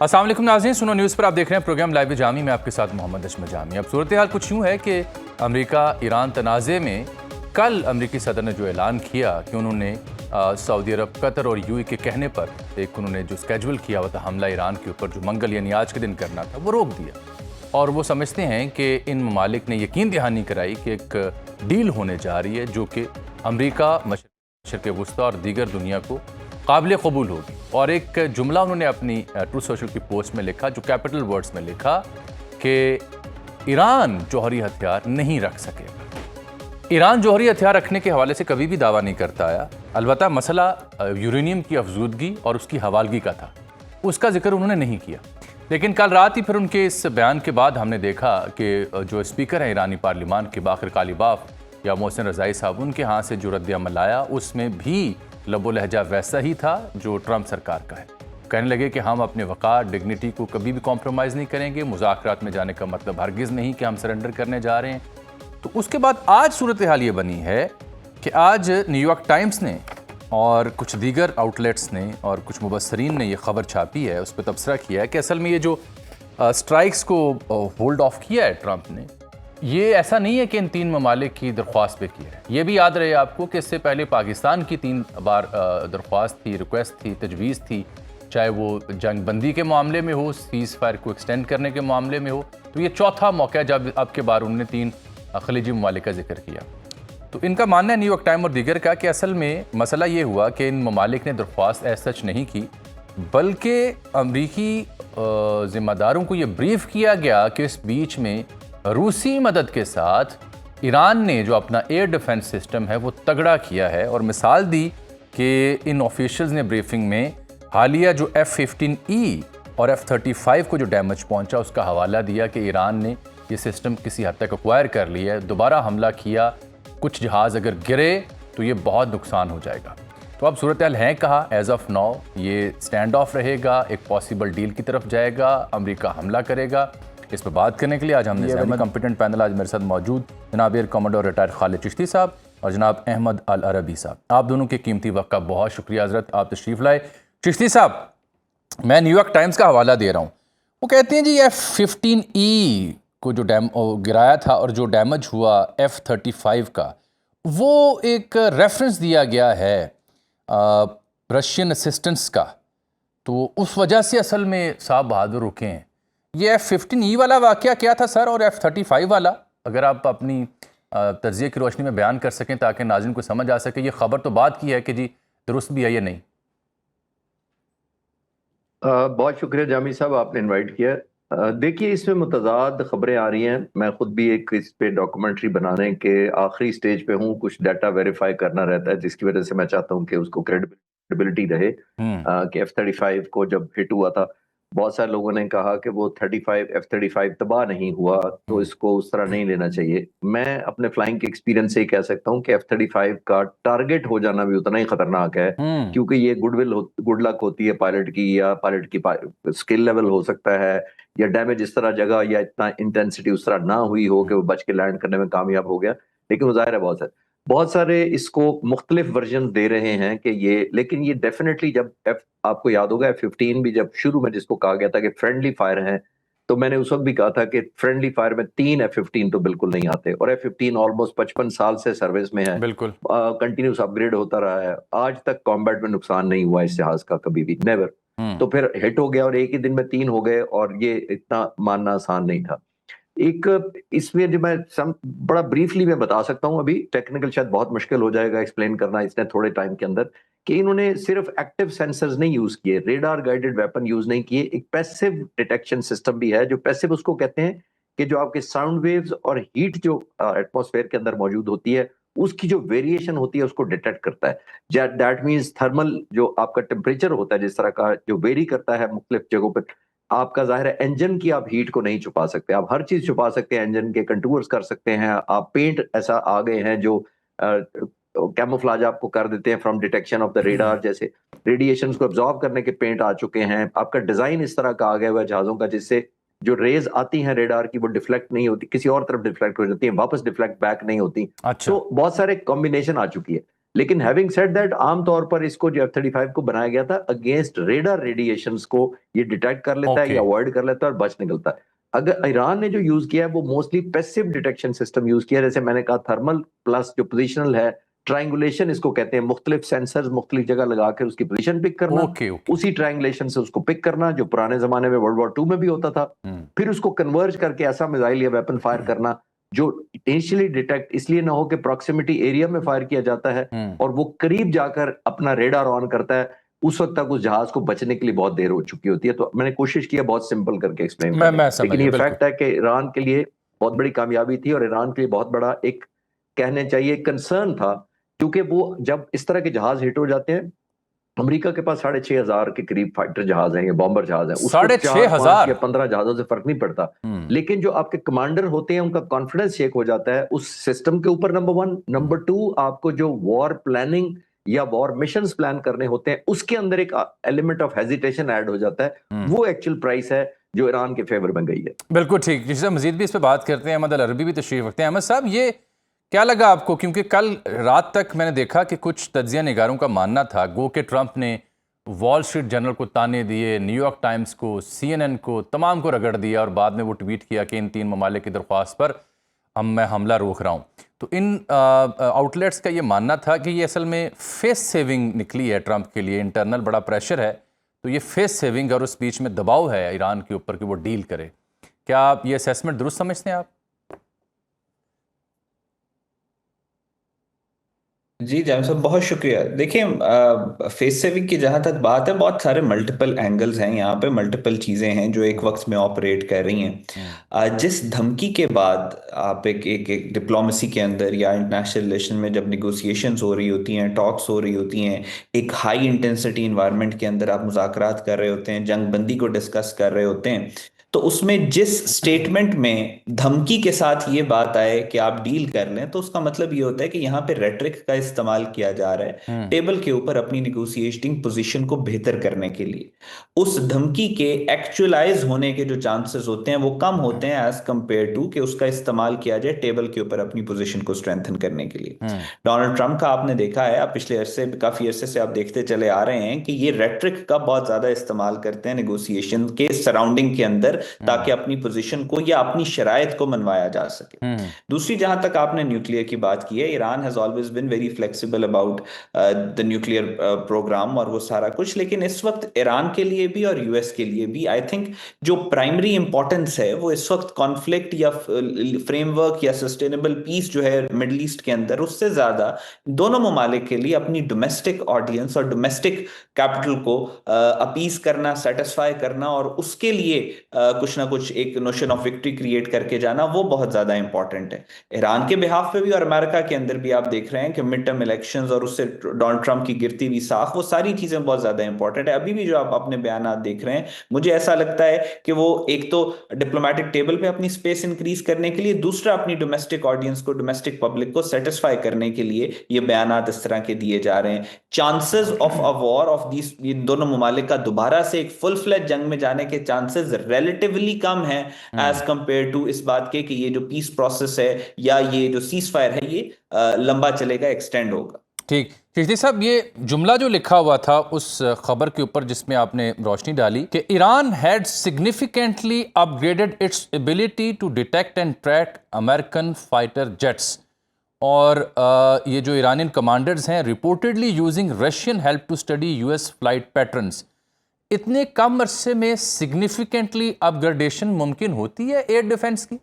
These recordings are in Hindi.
अस्सलाम वालेकुम नाज़रीन, सुनो न्यूज़ पर आप देख रहे हैं प्रोग्राम लाइव जामी में आपके साथ मोहम्मद अशमत जामी। अब सूरत हाल कुछ यूँ है कि अमेरिका ईरान तनाज़े में कल अमेरिकी सदर ने जो ऐलान किया कि उन्होंने सऊदी अरब, कतर और यूएई के कहने पर एक उन्होंने जो स्केड्यूल किया हुआ था हमला ईरान के ऊपर, जो मंगल यानी आज के दिन करना था, वो रोक दिया। और वो समझते हैं कि इन ममालिक ने यकीन दहानी कराई कि एक डील होने जा रही है जो कि अमरीका, मशरिक़ वुस्ता और दीगर दुनिया को काबिल कबूल होगी। और एक जुमला उन्होंने अपनी ट्रू सोशल की पोस्ट में लिखा, जो कैपिटल वर्ड्स में लिखा कि ईरान जौहरी हथियार नहीं रख सकेगा। ईरान जौहरी हथियार रखने के हवाले से कभी भी दावा नहीं करता आया, अलबत्ता मसला यूरेनियम की अफजूदगी और उसकी हवालगी का था, उसका जिक्र उन्होंने नहीं किया। लेकिन कल रात ही फिर उनके इस बयान के बाद हमने देखा कि जो स्पीकर हैं ईरानी पार्लिमान के बाकर कालीबाफ या मोहसिन रज़ाई साहब, उनके यहाँ से जो रद्द अमल आया उसमें भी लबो लहजा वैसा ही था जो ट्रंप सरकार का है। कहने लगे कि हम अपने वक़ार, डिग्निटी को कभी भी कॉम्प्रोमाइज़ नहीं करेंगे, मुज़ाकरात में जाने का मतलब हरगिज़ नहीं कि हम सरेंडर करने जा रहे हैं। तो उसके बाद आज सूरत हाल ये बनी है कि आज न्यूयॉर्क टाइम्स ने और कुछ दीगर आउटलेट्स ने और कुछ मुबस्सरीन ने ये खबर छापी है, उस पर तबसरा किया है कि असल में ये जो स्ट्राइक्स को होल्ड ऑफ किया है ट्रंप ने, ये ऐसा नहीं है कि इन तीन ममालिक की दरख्वास्त पे किया है। ये भी याद रहे आपको कि इससे पहले पाकिस्तान की 3 बार दरख्वास्त थी, रिक्वेस्ट थी, तजवीज़ थी, चाहे वो जंग बंदी के मामले में हो, सीज़ फायर को एक्सटेंड करने के मामले में हो। तो ये चौथा मौका है जब अब के बार उन्होंने 3 खलीजी ममालिक का जिक्र किया। तो इनका मानना है न्यूयॉर्क टाइम और दीगर का कि असल में मसला ये हुआ कि इन ममालिक ने दरख्वास्त एज सच नहीं की, बल्कि अमरीकी ज़िम्मेदारों को ये ब्रीफ किया गया कि इस बीच में रूसी मदद के साथ ईरान ने जो अपना एयर डिफेंस सिस्टम है वो तगड़ा किया है। और मिसाल दी कि इन ऑफिशियल्स ने ब्रीफिंग में हालिया जो F-15E और F-35 को जो डैमेज पहुंचा उसका हवाला दिया कि ईरान ने ये सिस्टम किसी हद तक एक्वायर कर लिया है, दोबारा हमला किया, कुछ जहाज़ अगर गिरे तो ये बहुत नुकसान हो जाएगा। तो अब सूरत हाल है कहा, एज ऑफ नाउ ये स्टैंड ऑफ रहेगा, एक पॉसिबल डील की तरफ जाएगा, अमेरिका हमला करेगा। इस पर बात करने के लिए आज हमने कंपिटेंट पैनल आज मेरे साथ मौजूद जनाब air commander retired Khalid Chishti साहब और जनाब अहमद अल अरबी साहब। आप दोनों के कीमती वक्त का बहुत शुक्रिया हजरत, आप तशरीफ़ लाए। चिश्ती साहब, मैं न्यूयॉर्क टाइम्स का हवाला दे रहा हूँ, वो कहते हैं जी F-15E को जो गिराया था और जो डैमेज हुआ F-35 का, वो एक रेफरेंस दिया गया है रशियन असिस्टेंस का, तो उस वजह से असल में साहब बहादुर रुके हैं। ये F-15E वाला वाक़या क्या था सर, और F-35 वाला अगर आप अपनी तर्ज़िये की रोशनी में बयान कर सकें ताकि नाज़रीन को समझ आ सके। ये खबर तो बात की है कि जी दुरुस्त भी है या नहीं। बहुत शुक्रिया जामी साहब, आपने इनवाइट किया। देखिए, इसमें मुतज़ाद खबरें आ रही हैं। मैं खुद भी एक इस पे डॉक्यूमेंट्री बनाने के आखिरी स्टेज पे हूँ, कुछ डाटा वेरीफाई करना रहता है, जिसकी वजह से मैं चाहता हूँ कि उसको क्रेडिबिलिटी रहे। कि F-35 को जब हिट हुआ था, बहुत सारे लोगों ने कहा कि वो F-35 तबाह नहीं हुआ, तो इसको उस तरह नहीं लेना चाहिए। मैं अपने फ्लाइंग के एक्सपीरियंस से कह सकता हूँ कि F-35 का टारगेट हो जाना भी उतना ही खतरनाक है, क्योंकि ये गुड लक होती है पायलट की, या पायलट की स्किल लेवल हो सकता है, या डैमेज इस तरह जगह या इतना इंटेंसिटी उस तरह ना हुई हो कि वो बच के लैंड करने में कामयाब हो गया। लेकिन वो जाहिर है बहुत सारे इसको मुख्तलिफ वर्जन दे रहे हैं कि ये, लेकिन ये डेफिनेटली जब आपको याद होगा F-15 भी जब शुरू में जिसको कहा गया था कि फ्रेंडली फायर है, तो मैंने उस वक्त भी कहा था कि फ्रेंडली फायर में 3 F-15 तो बिल्कुल नहीं आते, और F-15 ऑलमोस्ट 55 साल से सर्विस में है, बिल्कुल कंटिन्यूस अपग्रेड होता रहा है, आज तक कॉम्बैट में नुकसान नहीं हुआ इस जहाज का कभी भी, नेवर। तो फिर हिट हो गया और एक ही दिन में 3 हो गए, और ये इतना मानना आसान नहीं था। एक इसमें जो मैं बड़ा ब्रीफली मैं बता सकता हूं, अभी टेक्निकल शायद बहुत मुश्किल हो जाएगा एक्सप्लेन करना इसने थोड़े टाइम के अंदर, कि इन्होंने सिर्फ एक्टिव सेंसर्स नहीं यूज किए, रेडार गाइडेड वेपन यूज नहीं किए, एक पैसिव डिटेक्शन सिस्टम भी है। जो पैसिव उसको कहते हैं कि जो आपके साउंड वेव्स और हीट जो एटमॉस्फेयर के अंदर मौजूद होती है, उसकी जो वेरिएशन होती है उसको डिटेक्ट करता है। दैट मीन्स थर्मल जो आपका टेम्परेचर होता है, जिस तरह का जो वेरी करता है मुख्तलिफ जगहों पर, आपका जाहिर है इंजन की आप हीट को नहीं छुपा सकते, आप हर चीज छुपा सकते हैं, इंजन के कंटूर्स कर सकते हैं, आप पेंट ऐसा आ गए हैं जो कैमोफ्लाज आपको कर देते हैं from detection of the radar, जैसे रेडिएशन को एब्जॉर्ब करने के पेंट आ चुके हैं। आपका डिजाइन इस तरह का आ गया हुआ है जहाजों का, जिससे जो रेज आती हैं रेडार की वो डिफ्लेक्ट नहीं होती, किसी और तरफ डिफ्लेक्ट हो जाती है, वापस डिफ्लेक्ट बैक नहीं होती। अच्छा। तो बहुत सारे कॉम्बिनेशन आ चुकी है। लेकिन हैविंग सेड दैट, आमतौर पर इसको जो F-35 को बनाया गया था अगेंस्ट रेडार रेडिएशंस को ये डिटेक्ट कर लेता है Okay. या अवॉइड कर लेता है और बच निकलता है। अगर ईरान ने जो यूज किया है वो mostly passive detection system use किया है, जैसे मैंने कहा थर्मल प्लस जो पोजिशनल है, ट्रायंगुलेशन इसको कहते हैं, मुख्तलिफ सेंसर्स मुख्तलिफ जगह लगा के उसकी पोजीशन पिक करना, Okay, okay. उसी ट्रायंगुलेशन से उसको पिक करना, जो पुराने जमाने में वर्ल्ड वॉर 2 में भी होता था, फिर उसको कन्वर्ज करके ऐसा मिसाइल या वेपन फायर करना जो इनिशियली डिटेक्ट इसलिए ना हो कि प्रॉक्सिमिटी एरिया में फायर किया जाता है और वो करीब जाकर अपना रेडार ऑन करता है, उस वक्त तक उस जहाज को बचने के लिए बहुत देर हो चुकी होती है। तो मैंने कोशिश किया बहुत सिंपल करके एक्सप्लेन करने की, लेकिन ये फैक्ट है कि ईरान के लिए बहुत बड़ी कामयाबी थी और ईरान के लिए बहुत बड़ा एक कहने चाहिए कंसर्न था, क्योंकि वो जब इस तरह के जहाज हिट हो जाते हैं, अमेरिका के पास 6,500 के करीब फाइटर जहाज हैं, ये बॉम्बर जहाज हैं, उसको 4-5 या 15 जहाजों से फर्क नहीं पड़ता, लेकिन जो आपके कमांडर होते हैं उनका कॉन्फिडेंस शेक हो जाता है उस सिस्टम के ऊपर, नंबर 1। नंबर 2, आपको जो वॉर प्लानिंग या वॉर मिशंस प्लान करने होते हैं उसके अंदर एक एलिमेंट ऑफ हेजिटेशन ऐड हो जाता है, वो एक्चुअल प्राइस है जो ईरान के फेवर में गई है। बिल्कुल ठीक, जिससे मजीद भी इस पर बात करते हैं। अहमद अल अरबी भी तशरीफ रखते हैं। अहमद साहब, ये क्या लगा आपको, क्योंकि कल रात तक मैंने देखा कि कुछ तज्जिया निगारों का मानना था गो कि ट्रंप ने वॉल स्ट्रीट जर्नल को ताने दिए, न्यूयॉर्क टाइम्स को, CNN को, तमाम को रगड़ दिया और बाद में वो ट्वीट किया कि इन 3 ममालिक की दरख्वास्त पर मैं हमला रोक रहा हूँ। तो इन आउटलेट्स का ये मानना था कि ये असल में फेस सेविंग निकली है ट्रंप के लिए, इंटरनल बड़ा प्रेशर है, तो ये फेस सेविंग और उस बीच में दबाव है ईरान के ऊपर कि वो डील करे। क्या आप ये असेसमेंट दुरुस्त समझते हैं आप? जी जाम साहब, बहुत शुक्रिया। देखिए, फेस सेविंग की जहां तक बात है, बहुत सारे मल्टीपल एंगल्स हैं यहाँ पे, मल्टीपल चीजें हैं जो एक वक्त में ऑपरेट कर रही हैं। जिस धमकी के बाद आप एक डिप्लोमेसी के अंदर या इंटरनेशनल रिलेशन में जब निगोशिएशंस हो रही होती हैं, टॉक्स हो रही होती हैं, एक हाई इंटेंसिटी इन्वायरमेंट के अंदर आप मुज़ाकरात कर रहे होते हैं, जंगबंदी को डिस्कस कर रहे होते हैं, तो उसमें जिस स्टेटमेंट में धमकी के साथ ये बात आए कि आप डील कर लें, तो उसका मतलब ये होता है कि यहाँ पे रेटरिक का इस्तेमाल किया जा रहा है टेबल के ऊपर अपनी निगोशिएटिंग पोजीशन को बेहतर करने के लिए। उस धमकी के एक्चुअलाइज होने के जो चांसेस होते हैं वो कम होते हैं एज कंपेयर टू कि उसका इस्तेमाल किया जाए टेबल के ऊपर अपनी पोजीशन को स्ट्रेंथन करने के लिए। डोनाल्ड ट्रंप का आपने देखा है, आप पिछले काफी अरसे से आप देखते चले आ रहे हैं कि ये रेटरिक का बहुत ज्यादा इस्तेमाल करते हैं निगोशिएशन के सराउंडिंग के अंदर, ताकि अपनी पोजीशन को या अपनी शरायत को मनवाया जा सके। दूसरी, जहां तक आपने न्यूक्लियर की बात की है, Iran has always been very flexible about the nuclear programme और वो सारा कुछ, लेकिन इस वक्त ईरान के लिए भी और यूएस के लिए भी आई थिंक जो प्राइमरी इंपॉर्टेंस है वो इस वक्त कॉन्फ्लिक्ट या फ्रेमवर्क या सस्टेनेबल पीस जो है मिडिल ईस्ट के अंदर, उससे ज्यादा दोनों ममालिक के लिए अपनी डोमेस्टिक ऑडियंस और डोमेस्टिक कैपिटल को अपीज करना, सेटिस्फाई करना और उसके लिए कुछ ना कुछ एक नोशन ऑफ विक्ट्री क्रिएट करके जाना, वो बहुत ज्यादा इंपॉर्टेंट है ईरान के बिहाफ पे भी और अमेरिका के अंदर भी। आप देख रहे हैं कि मिड टर्म इलेक्शंस और उससे डोनाल्ड ट्रंप की गिरती हुई साख, वो सारी चीजें बहुत ज्यादा इंपॉर्टेंट है। अभी भी जो आप अपने बयानात देख रहे हैं, मुझे ऐसा लगता है कि वो एक तो डिप्लोमेटिक टेबल पे अपनी स्पेस इंक्रीज करने के लिए, दूसरा अपनी डोमेस्टिक ऑडियंस को, डोमेस्टिक पब्लिक को सेटिस्फाई करने के लिए ये बयानात इस तरह के दिए जा रहे हैं। Chances of a war of these, दोनों ममालिक का दोबारा से एक फुल फ्लेज जंग में जाने के चांसेस रिलेटिवली कम है एज कंपेयर टू इस बात के कि ये जो पीस प्रोसेस है या ये जो सीज फायर है ये लंबा चलेगा, एक्सटेंड होगा। ठीक, चिश्ती साहब, ये जुमला जो लिखा हुआ था उस खबर के ऊपर जिसमें आपने रोशनी डाली कि Iran had significantly upgraded its ability to detect and track American fighter jets, और ये जो ईरानियन कमांडर्स हैं reportedly using Russian help to study US flight patterns. इतने कम अरसे में सिग्निफिकेंटली अपग्रेडेशन मुमकिन होती है एयर डिफेंस की?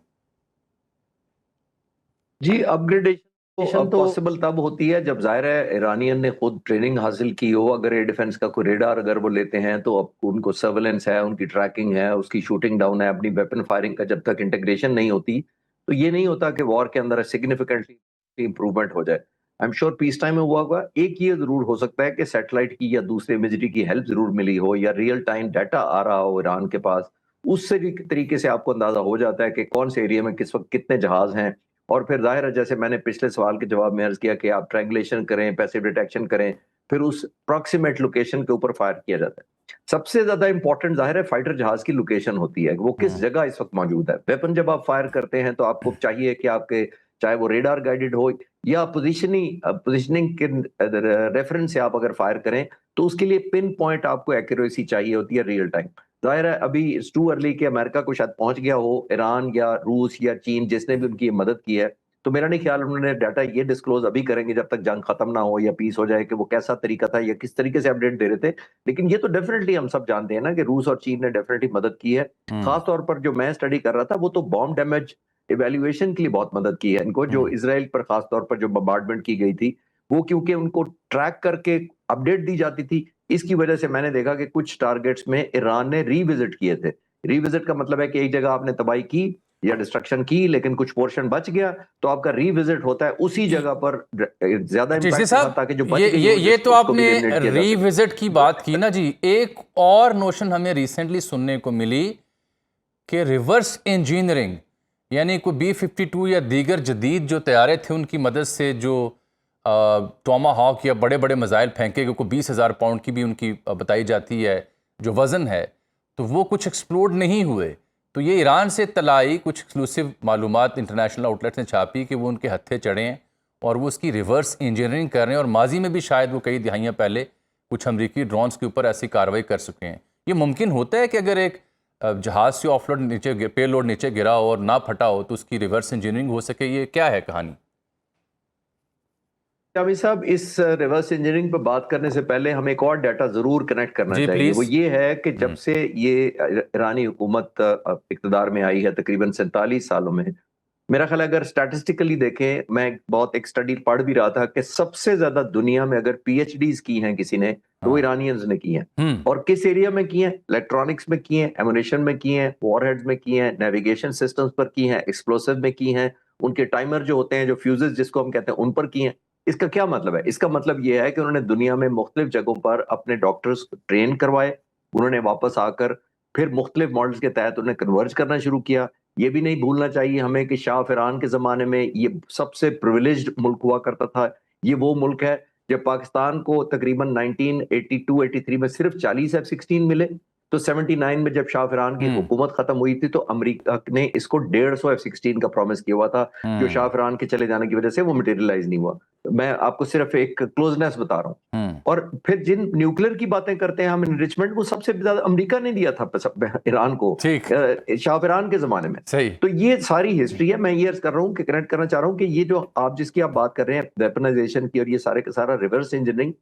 जी, अपग्रेडेशन तो पॉसिबल तब होती है जब जाहिर है ईरानियन ने खुद ट्रेनिंग हासिल की हो। अगर एयर डिफेंस का कोई रेडार अगर वो लेते हैं तो अब उनको सर्वेलेंस है, उनकी ट्रैकिंग है, उसकी शूटिंग डाउन है, अपनी वेपन फायरिंग का जब तक इंटीग्रेशन नहीं होती तो ये नहीं होता कि वॉर के अंदर सिग्निफिकेंटली इंप्रूवमेंट हो जाए। I am sure peace time में हुआ होगा। एक ये जरूर हो सकता है कि सैटेलाइट की या दूसरे इमेजरी की हेल्प जरूर मिली हो या रियल टाइम डाटा आ रहा हो ईरान के पास, उससे भी तरीके से आपको अंदाजा हो जाता है कि कौन से एरिया में किस वक्त कितने जहाज हैं। और फिर जाहिर है जैसे मैंने पिछले सवाल के जवाब में अर्ज किया कि आप ट्रायंगुलेशन करें, पैसिव डिटेक्शन करें, फिर उस प्रॉक्सिमेट लोकेशन के ऊपर फायर किया जाता है। सबसे ज्यादा इंपॉर्टेंट जाहिर है फाइटर जहाज की लोकेशन होती है, वो किस जगह इस वक्त मौजूद है। वेपन जब आप फायर करते हैं तो आपको चाहिए कि आपके चाहे वो रेडार गाइडेड हो या पोजिशनिंग के रेफरेंस से आप अगर फायर करें तो उसके लिए पिन पॉइंट आपको एक्यूरेसी चाहिए होती है रियल टाइम। जाहिर है अभी इट्स टू अर्ली कि अमेरिका को शायद पहुंच गया हो, ईरान या रूस या चीन जिसने भी उनकी मदद की है, तो मेरा नहीं ख्याल उन्होंने डाटा ये डिस्क्लोज अभी करेंगे जब तक जंग खत्म ना हो या पीस हो जाए कि वो कैसा तरीका था या किस तरीके से अपडेट दे रहे थे। लेकिन ये तो डेफिनेटली हम सब जानते हैं ना कि रूस और चीन ने डेफिनेटली मदद की है। खास तौर पर जो मैं स्टडी कर रहा था वो तो बॉम्ब डैमेज इवेल्युएशन के लिए बहुत मदद की है इनको, जो इसराइल पर खास तौर पर जो बम्बार्डमेंट की गई थी वो क्योंकि उनको ट्रैक करके अपडेट दी जाती थी, इसकी वजह से मैंने देखा कि कुछ टारगेट्स में ईरान ने रीविजिट किए थे। रीविजिट का मतलब है कि एक जगह आपने तबाही की या डिस्ट्रक्शन की लेकिन कुछ पोर्शन बच गया तो आपका रीविजिट होता है उसी जगह पर ज्यादा जैसे इम्पैक्ट साहब ताकि जो बच ये गई ये हो ये तो उसको भी आपने eliminate किया जा सके। रीविजिट की बात की ना जी, एक और नोशन हमें रिसेंटली सुनने को मिली कि रिवर्स इंजीनियरिंग यानी कोई B-52 या दीगर जदीद जो तैयारे थे उनकी मदद से जो टोमाहॉक या बड़े बड़े मिसाइल फेंके गए, को 20,000 पाउंड की भी उनकी बताई जाती है जो वज़न है, तो वो कुछ एक्सप्लोड नहीं हुए। तो ये ईरान से तलाई कुछ एक्सक्लूसिव मालूमात इंटरनेशनल आउटलेट्स ने छापी कि वो उनके हत्थे चढ़े हैं और वो उसकी रिवर्स इंजीनियरिंग कर रहे हैं और माजी में भी शायद वो कई दिहाइयाँ पहले कुछ अमरीकी ड्रोन्स के ऊपर ऐसी कार्रवाई कर चुके हैं। ये मुमकिन होता है कि अगर एक जहाज़ से ऑफलोड नीचे पेलोड नीचे गिरा हो और ना फटा हो तो उसकी रिवर्स इंजीनियरिंग हो सके, ये क्या है कहानी? जामी साहब, इस रिवर्स इंजीनियरिंग पर बात करने से पहले हमें एक और डाटा जरूर कनेक्ट करना जी चाहिए। प्लीज। वो ये है कि जब से ये ईरानी हुकूमत इक़्तिदार में आई है तकरीबन 47 सालों में, मेरा ख्याल है अगर स्टैटिस्टिकली देखें, मैं बहुत एक स्टडी पढ़ भी रहा था कि सबसे ज्यादा दुनिया में अगर PhDs की हैं किसी ने तो वो ईरानियंस ने की हैं। और किस एरिया में की हैं? इलेक्ट्रॉनिक्स में की हैं, एमुनेशन में की हैं, वॉरहेड्स में की हैं, नेविगेशन सिस्टम्स पर की हैं, एक्सप्लोसिव में की हैं, उनके टाइमर जो होते हैं जो फ्यूजेस जिसको हम कहते हैं उन पर की हैं। इसका क्या मतलब है? इसका मतलब ये है कि उन्होंने दुनिया में मुख्तलिफ जगहों पर अपने डॉक्टर्स ट्रेन करवाए, उन्होंने वापस आकर फिर मुख्तलिफ मॉडल्स के तहत उन्हें कन्वर्ज करना शुरू किया। ये भी नहीं भूलना चाहिए हमें कि शाह फरहान के ज़माने में ये सबसे प्रिविलेज्ड मुल्क हुआ करता था। ये वो मुल्क है जब पाकिस्तान को तकरीबन 1982-83 में सिर्फ 40 F-16 मिले, तो 79 में जब शाह फरहान की हुकूमत खत्म हुई थी तो अमेरिका ने इसको 150 F-16 का प्रॉमिस किया हुआ था, जो शाह फरहान के चले जाने की वजह से वो मटेरियलाइज नहीं हुआ। मैं आपको सिर्फ एक क्लोजनेस बता रहा हूँ। और फिर जिन न्यूक्लियर की बातें करते हैं हम, एनरिचमेंट, वो सबसे ज्यादा अमेरिका ने दिया था ईरान को शाह फरहान के जमाने में। सही। तो ये सारी हिस्ट्री है। मैं ये अर्ज कर रहा हूँ कि कनेक्ट करना चाह रहा हूँ कि ये जो आप जिसकी आप बात कर रहे हैं वेपनाइजेशन की और ये सारे का सारा रिवर्स इंजीनियरिंग,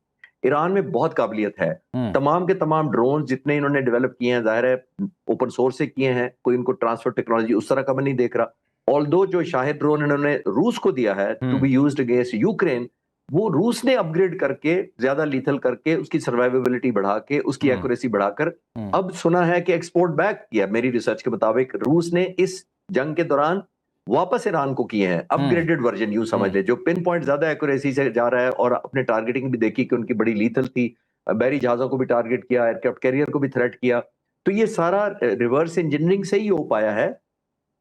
ईरान में बहुत काबिलियत है। तमाम के तमाम ड्रोन जितने इन्होंने डेवलप किए हैं, जाहिर है ओपन सोर्स से किए हैं, कोई इनको ट्रांसफर टेक्नोलॉजी उस तरह का मैं नहीं देख रहा। ऑल्दो जो शाहिद ड्रोन इन्होंने रूस को दिया है to be used against Ukraine, वो रूस ने अपग्रेड करके ज्यादा लीथल करके उसकी सर्वाइवेबिलिटी बढ़ा के उसकी एक्यूरेसी बढ़ाकर अब सुना है कि एक्सपोर्ट बैक किया। मेरी रिसर्च के मुताबिक रूस ने इस जंग के दौरान वापस ईरान को किए हैं अपग्रेडेड वर्जन, यूं समझ ले, जो पिन पॉइंट ज्यादा एक्यूरेसी से जा रहा है। और अपने टारगेटिंग भी देखी कि उनकी बड़ी लीथल थी, बहरी जहाजों को भी टारगेट किया, एयरक्राफ्ट कैरियर को भी थ्रेट किया। तो ये सारा रिवर्स इंजीनियरिंग से ही हो पाया है,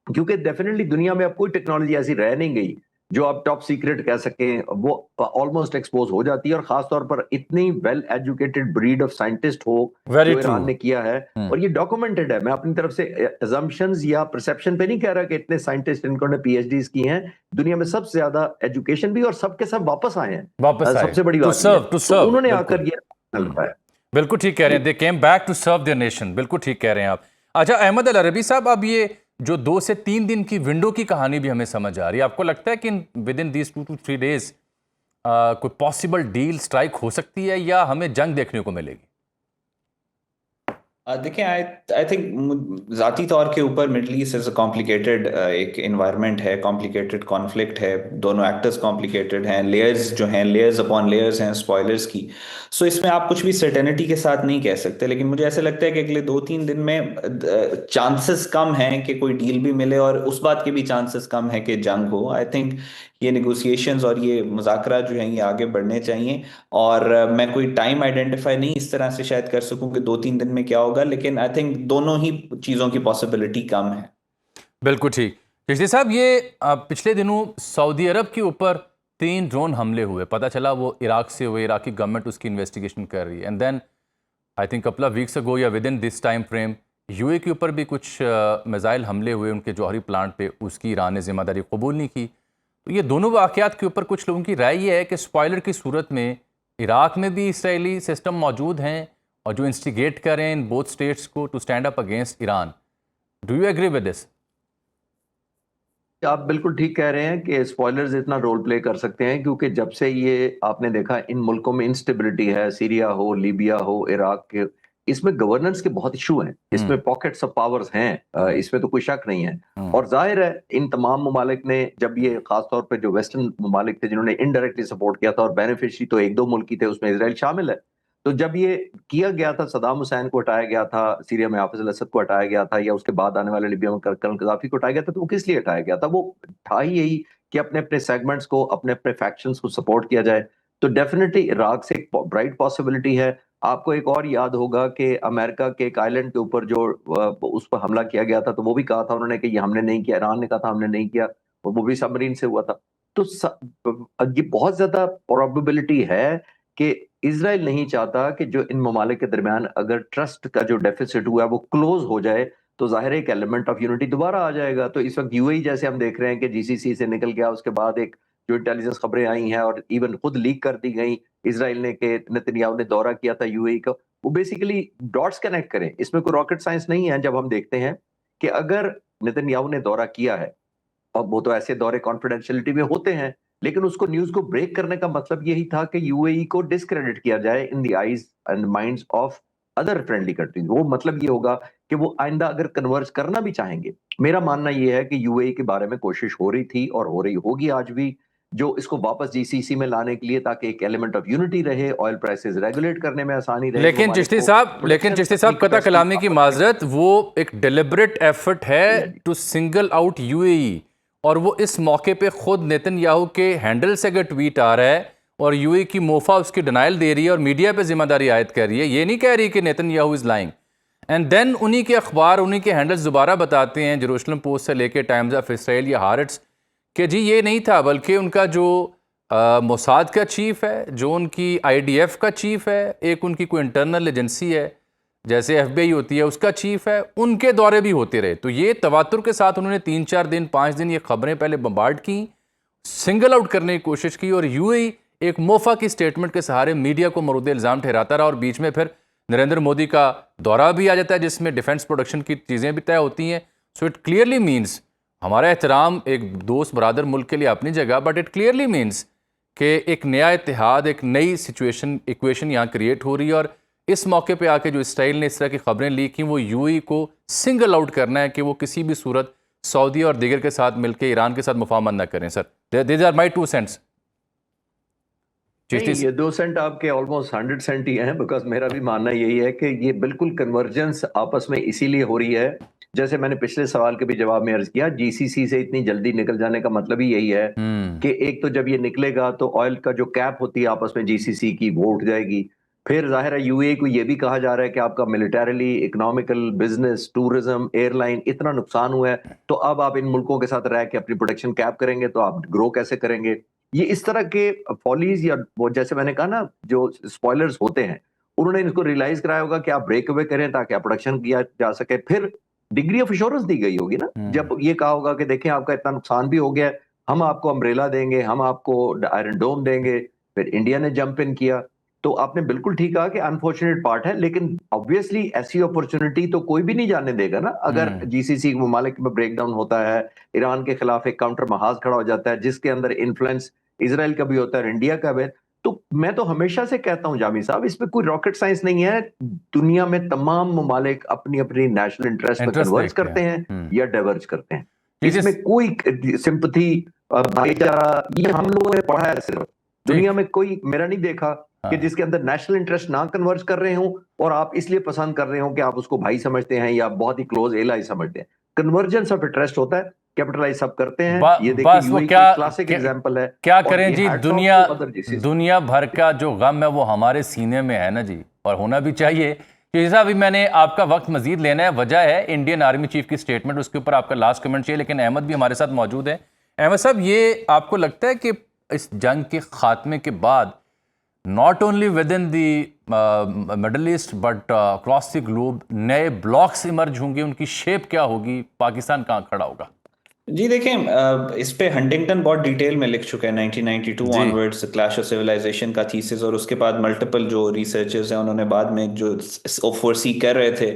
क्योंकि डेफिनेटली दुनिया में अब कोई टेक्नोलॉजी ऐसी रह नहीं गई जो आप टॉप सीक्रेट कह सकें, वो ऑलमोस्ट एक्सपोज हो जाती है। और खास तौर पर इतनी well educated breed of scientist हो जो ईरान ने किया है, और ये डॉक्यूमेंटेड है। मैं अपनी तरफ से अजम्पशंस या परसेप्शन पे नहीं कह रहा कि इतने साइंटिस्ट इन्होंने PhDs की हैं, दुनिया में सबसे ज्यादा एजुकेशन भी, और सबके सब वापस आए हैं। सबसे बड़ी बात तो उन्होंने आकर ये पाया। बिल्कुल ठीक कह रहे हैं, they came back to serve their nation. बिल्कुल ठीक कह रहे हैं आप। अच्छा अहमद अल अरबी साहब, अब ये जो 2 से 3 दिन की विंडो की कहानी भी हमें समझ आ रही है, आपको लगता है कि with in these 2 to 3 days कोई पॉसिबल डील स्ट्राइक हो सकती है या हमें जंग देखने को मिलेगी? देखिए, आई थिंक ज़ाती तौर के ऊपर middle east is a complicated एक इन्वायरमेंट है, कॉम्प्लिकेटेड कॉन्फ्लिक्ट है, दोनों एक्टर्स कॉम्प्लिकेटेड हैं, लेयर्स जो हैं, लेयर्स अपॉन लेयर्स हैं स्पॉयलर्स की। सो इसमें आप कुछ भी सर्टेनिटी के साथ नहीं कह सकते, लेकिन मुझे ऐसा लगता है कि अगले 2-3 दिन में चांसेस कम हैं कि कोई डील भी मिले, और उस बात के भी चांसेस कम है कि जंग हो। आई थिंक ये नेगोशिएशंस और ये मुज़ाकरा जो हैं ये आगे बढ़ने चाहिए, और मैं कोई टाइम आइडेंटिफाई नहीं इस तरह से शायद कर सकूं कि 2-3 दिन में क्या होगा, लेकिन आई थिंक दोनों ही चीज़ों की पॉसिबिलिटी कम है। बिल्कुल ठीक। रिश्ती साहब, ये पिछले दिनों सऊदी अरब के ऊपर 3 ड्रोन हमले हुए, पता चला वो इराक से हुए, इराकी गवर्नमेंट उसकी इन्वेस्टिगेशन कर रही है। And then I think couple of weeks ago या within this time frame UAE के ऊपर भी कुछ मिसाइल हमले हुए उनके जौहरी प्लांट पे, उसकी ईरान ने जिम्मेदारी कबूल नहीं की। तो ये दोनों वाक़यात के ऊपर कुछ लोगों की राय ये है कि स्पॉइलर की सूरत में इराक में भी इसराइली सिस्टम मौजूद हैं और जो इंस्टिगेट करें इन बोथ स्टेट्स को to stand up against Iran. Do you agree with this? आप बिल्कुल ठीक कह रहे हैं कि स्पॉयलर्स इतना रोल प्ले कर सकते हैं, क्योंकि जब से ये आपने देखा इन मुल्कों में इंस्टेबिलिटी है, सीरिया हो, लीबिया हो, इराक के, इसमें गवर्नेंस के बहुत इशू हैं, इसमें पॉकेट्स ऑफ पावर्स हैं, इसमें तो कोई शक नहीं है। और जाहिर है इन तमाम ममालिक ने, जब ये खासतौर पे जो वेस्टर्न ममालिक थे जिन्होंने इनडायरेक्टली सपोर्ट किया था, और बेनिफिशियरी तो एक दो मुल्क ही थे, उसमें इसराइल शामिल है। तो जब ये किया गया था, सदाम हुसैन को हटाया गया था, सीरिया में हाफिज अल-असद को हटाया गया था, या उसके बाद आने वाले लिबिया में कर्नल गद्दाफी को हटाया गया था, तो वो किस लिए हटाया गया था? वो था ही यही कि अपने अपने सेगमेंट्स को, अपने अपने फैक्शंस को सपोर्ट किया जाए। तो डेफिनेटली इराक से एक ब्राइट पॉसिबिलिटी है। आपको एक और याद होगा कि अमेरिका के एक आइलैंड के ऊपर जो उस पर हमला किया गया था, तो वो भी कहा था उन्होंने कि ये हमने नहीं किया, ईरान ने कहा था हमने नहीं किया, और वो भी सबमरीन से हुआ था। तो ये बहुत ज्यादा प्रोबेबिलिटी है कि इजराइल नहीं चाहता कि जो इन ममालिक के दरमियान अगर ट्रस्ट का जो डेफिसिट हुआ है वो क्लोज हो जाए, तो जाहिर है एक एलिमेंट ऑफ यूनिटी दोबारा आ जाएगा। तो इस वक्त यूएई जैसे हम देख रहे हैं कि जीसीसी से निकल गया, उसके बाद एक जो इंटेलिजेंस खबरें आई हैं और इवन खुद लीक कर दी गई इजराइल ने कि नेतन्याहू ने दौरा किया था यूएई का, वो बेसिकली डॉट्स कनेक्ट करें। इसमें कोई रॉकेट साइंस नहीं है। जब हम देखते हैं कि अगर नेतन्याहू ने दौरा किया है, अब वो तो ऐसे दौरे कॉन्फिडेंशियलिटी में होते हैं, लेकिन उसको न्यूज को ब्रेक करने का मतलब यही था कि यूएई को डिस्क्रेडिट किया जाए in the eyes and minds of other friendly countries. वो मतलब ये होगा कि वो आइंदा अगर कन्वर्ज करना भी चाहेंगे। मेरा मानना ये है कि यूएई के बारे में कोशिश हो रही थी और हो रही होगी आज भी, जो इसको वापस जीसीसी में लाने के लिए, ताकि एक एलिमेंट ऑफ यूनिटी रहे, ऑयल प्राइसेस रेगुलेट करने में आसानी रहे। लेकिन चिश्ती साहब कता कलामी की माजरत, वो एक डिलिबरेट एफर्ट है टू सिंगल आउट यूएई, और वो इस मौके पे खुद नेतन्याहू के हैंडल से अगर ट्वीट आ रहा है और यूएई की मोफा उसकी डिनाइल दे रही है और मीडिया पे जिम्मेदारी आयद कर रही है, ये नहीं कह रही कि Netanyahu is lying, and then उन्हीं के अखबार, उन्हीं के हैंडल्स दोबारा बताते हैं, जेरूसलम पोस्ट से लेके टाइम्स ऑफ इसराइल या हारेट्स, कि जी ये नहीं था, बल्कि उनका जो मोसाद का चीफ है, जो उनकी आईडीएफ का चीफ है, एक उनकी कोई इंटरनल एजेंसी है जैसे एफबीआई होती है, उसका चीफ है, उनके दौरे भी होते रहे। तो ये तवातुर के साथ उन्होंने 3-4 दिन 5 दिन ये खबरें पहले बम्बार्ड की, सिंगल आउट करने की कोशिश की, और यूएई एक मोफा की स्टेटमेंट के सहारे मीडिया को मरूद इल्ज़ाम ठहराता रहा, और बीच में फिर नरेंद्र मोदी का दौरा भी आ जाता है जिसमें डिफेंस प्रोडक्शन की चीज़ें भी तय होती हैं। सो इट क्लियरली मीन्स, हमारा एहतराम एक दोस्त बरादर मुल्क के लिए अपनी जगह, बट इट क्लियरली मीन्स कि एक नया इत्तेहाद, एक नई सिचुएशन, इक्वेशन यहाँ क्रिएट हो रही है, और इस मौके पे आके जो इसराइल ने इस तरह की खबरें लीक की, वो यूएई को सिंगल आउट करना है कि वो किसी भी सूरत सऊदी और दीगर के साथ मिलकर ईरान के साथ मुफाहमत न करें। Sir, these are my 2 cents. ये 2 सेंट आपके ऑलमोस्ट 100 सेंट ही हैं, बिकॉज मेरा भी मानना यही है कि ये बिल्कुल कन्वर्जेंस आपस में इसीलिए हो रही है, जैसे मैंने पिछले सवाल के भी जवाब में अर्ज किया, जीसीसी से इतनी जल्दी निकल जाने का मतलब ही यही है कि एक तो जब ये निकलेगा तो ऑयल का जो कैप होती है आपस में जीसीसी की, वो उठ जाएगी। फिर जाहिर है यूएई को ये भी कहा जा रहा है कि आपका militarily, economical, business, tourism, airline इतना नुकसान हुआ है, तो अब आप इन मुल्कों के साथ रह के अपनी प्रोडक्शन कैप करेंगे, तो आप ग्रो कैसे करेंगे? ये इस तरह के फॉलीज, या वो जैसे मैंने कहा ना, जो स्पॉयलर्स होते हैं, उन्होंने इनको रियलाइज कराया होगा कि आप ब्रेक अवे करें ताकि आप प्रोडक्शन किया जा सके। फिर डिग्री ऑफ इंश्योरेंस दी गई होगी ना, जब ये कहा होगा कि देखें आपका इतना नुकसान भी हो गया, हम आपको अम्ब्रेला देंगे, हम आपको आयरन डोम देंगे। फिर इंडिया ने जंप इन किया। तो आपने बिल्कुल ठीक कहा कि अनफॉर्चुनेट पार्ट है, लेकिन ऑब्वियसली ऐसी अपॉर्चुनिटी तो कोई भी नहीं जाने देगा ना। अगर जीसीसी ममालिक में ब्रेकडाउन होता है, ईरान के खिलाफ एक काउंटर महाज खड़ा हो जाता है जिसके अंदर इन्फ्लुएंस इजराइल का भी होता है, इंडिया का भी, तो मैं तो हमेशा से कहता हूं जामी साहब, इसमें कोई रॉकेट साइंस नहीं है। दुनिया में तमाम ममालिक अपनी अपनी नेशनल इंटरेस्ट में कन्वर्ज करते हैं या डाइवर्ज करते हैं, इसमें कोई सिंपथी, भाईचारा, ये हम लोगों ने पढ़ा है सिर्फ। दुनिया में कोई मेरा नहीं देखा कि जिसके अंदर नेशनल इंटरेस्ट ना कन्वर्ज कर रहे हो और आप इसलिए पसंद कर रहे हो कि आप उसको भाई समझते हैं या बहुत ही क्लोज एलाई समझते हैं। कन्वर्जेंस ऑफ इंटरेस्ट होता है, कैपिटलाइज सब करते हैं। ये देखिए यूएई का क्लासिक एग्जांपल है। क्या करें जी, दुनिया भर का जो गम है वो हमारे सीने में है ना जी, और होना भी चाहिए। जैसा अभी मैंने आपका वक्त मजीद लेना है, वजह है इंडियन आर्मी चीफ की स्टेटमेंट, उसके ऊपर आपका लास्ट कमेंट चाहिए, लेकिन अहमद भी हमारे साथ मौजूद है। अहमद साहब, ये आपको लगता है कि इस जंग के खात्मे के बाद not only with in the middle east but across the globe नए ब्लॉक्स इमर्ज होंगे, उनकी शेप क्या होगी, पाकिस्तान कहाँ खड़ा होगा? जी देखें, इस पे हंटिंगटन बहुत डिटेल में लिख चुका है 1992 जी। ऑनवर्ड्स क्लैश ऑफ सिविलाइजेशन का थीसिस, और उसके बाद मल्टीपल जो रिसर्चर्स हैं उन्होंने बाद में जो फोरसी कर रहे थे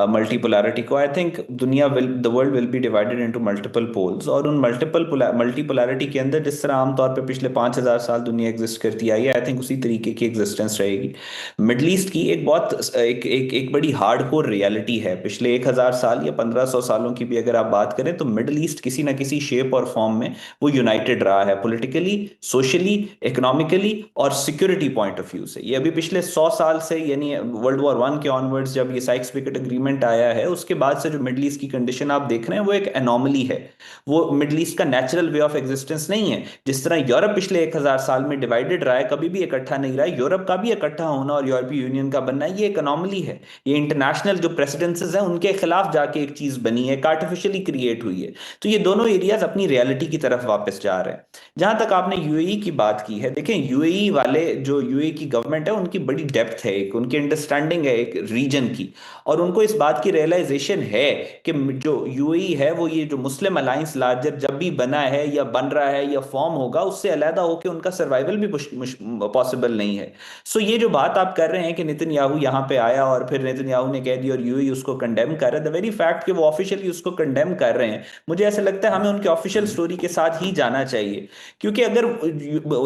मल्टीपोलैरिटी को, I think the world will be divided into multiple poles, और उन मल्टीपोलैरिटी के अंदर जिस तरह आमतौर पे पिछले 5000 साल दुनिया एग्जिस्ट करती आई है, आई थिंक उसी तरीके की एग्जिस्टेंस रहेगी। मिडल ईस्ट की एक बहुत एक बड़ी हार्डकोर रियलिटी है पिछले 1000 साल या 1500 सालों की भी अगर आप बात करें, तो मिडल ईस्ट किसी ना किसी शेप और फॉर्म में वो यूनाइटेड रहा है, पॉलिटिकली, सोशली, इकोनॉमिकली और सिक्योरिटी पॉइंट ऑफ व्यू से। ये अभी पिछले 100 साल से, यानी वर्ल्ड वॉर वन के ऑनवर्ड्स जब ये साइक्स पिकेट एग्रीमेंट आया है, उसके बाद से जो मिडल ईस्ट की कंडीशन आप देख रहे हैं वो एक एनॉमली है। वो मिडल ईस्ट का नेचुरल वे ऑफ एग्जिस्टेंस नहीं है। जिस तरह यूरोप पिछले 1000 साल में डिवाइडेड रहा है, कभी भी इकट्ठा नहीं रहा है, यूरोप का भी इकट्ठा होना और यूरोपीय यूनियन का बनना ये एक एनॉमली है। ये इंटरनेशनल जो प्रेसिडेंसेस हैं उनके खिलाफ जाके एक चीज बनी है, आर्टिफिशियली क्रिएट हुई है। तो ये दोनों एरियाज अपनी रियलिटी की तरफ वापस जा रहे हैं। जहां तक आपने यूएई की बात की है, देखें यूएई वाले, जो यूएई की गवर्नमेंट है उनकी बड़ी डेप्थ है, एक उनकी अंडरस्टैंडिंग है एक रीजन की, और उनको इस बात की रियलाइजेशन है कि जो यूएई है वो ये जो मुस्लिम अलायंस लार्जर जब भी बना है या बन रहा है या फॉर्म होगा, उससे अलहदा होकर उनका सर्वाइवल भी पॉसिबल नहीं है। सो ये जो बात आप कर रहे हैं कि नेतन्याहू यहाँ पे आया और फिर नेतन्याहू ने कह दिया और यूएई उसको कंडेम कर रहा है, द वेरी फैक्ट कि वो ऑफिशियली उसको कंडेम कर रहे हैं, मुझे ऐसा लगता है हमें उनके ऑफिशियल स्टोरी के साथ ही जाना चाहिए। क्योंकि अगर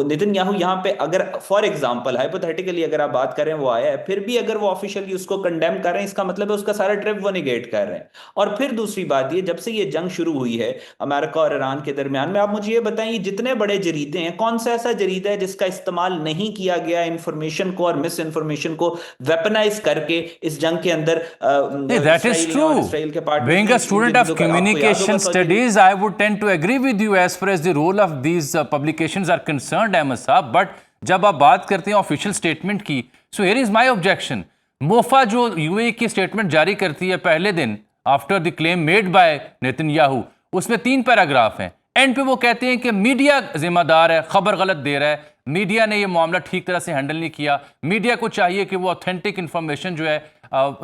नेतन्याहू यहाँ पे, अगर फॉर एग्जांपल हाइपोथेटिकली अगर आप बात करें वो आया है, फिर भी अगर वो ऑफिशियली उसको कंडेम कर रहे हैं, इसका मतलब है उसका सारा ट्रिप वो निगेट कर रहे हैं। और फिर दूसरी बात ये, जब से ये जंग शुरू हुई है अमेरिका और ईरान के दरमियान में, आप मुझे ये बताएं, जितने बड़े जरीदे हैं, कौन सा ऐसा जरीदा है जिसका इस्तेमाल नहीं किया गया इंफॉर्मेशन को और मिस इन्फॉर्मेशन को वेपनाइज करके इस जंग के अंदर That is इसराइल ने और true. इसराइल के पार्टनर Being ने a इन student of जदीदों का, आपको याद होगा communication Saudi studies, I would tend to agree with you as far as the role of these publications are concerned, Ahmed साहब. But जब आप बात करते हैं ऑफिशियल स्टेटमेंट की, so here is my objection. MOFA जो यूएई की स्टेटमेंट जारी करती है पहले दिन after the claim made by Netanyahu, उसमें 3 पैराग्राफ हैं। एंड पे वो कहते हैं कि मीडिया जिम्मेदार है, खबर गलत दे रहा है, मीडिया ने ये मामला ठीक तरह से हैंडल नहीं किया, मीडिया को चाहिए कि वो ऑथेंटिक इंफॉर्मेशन जो है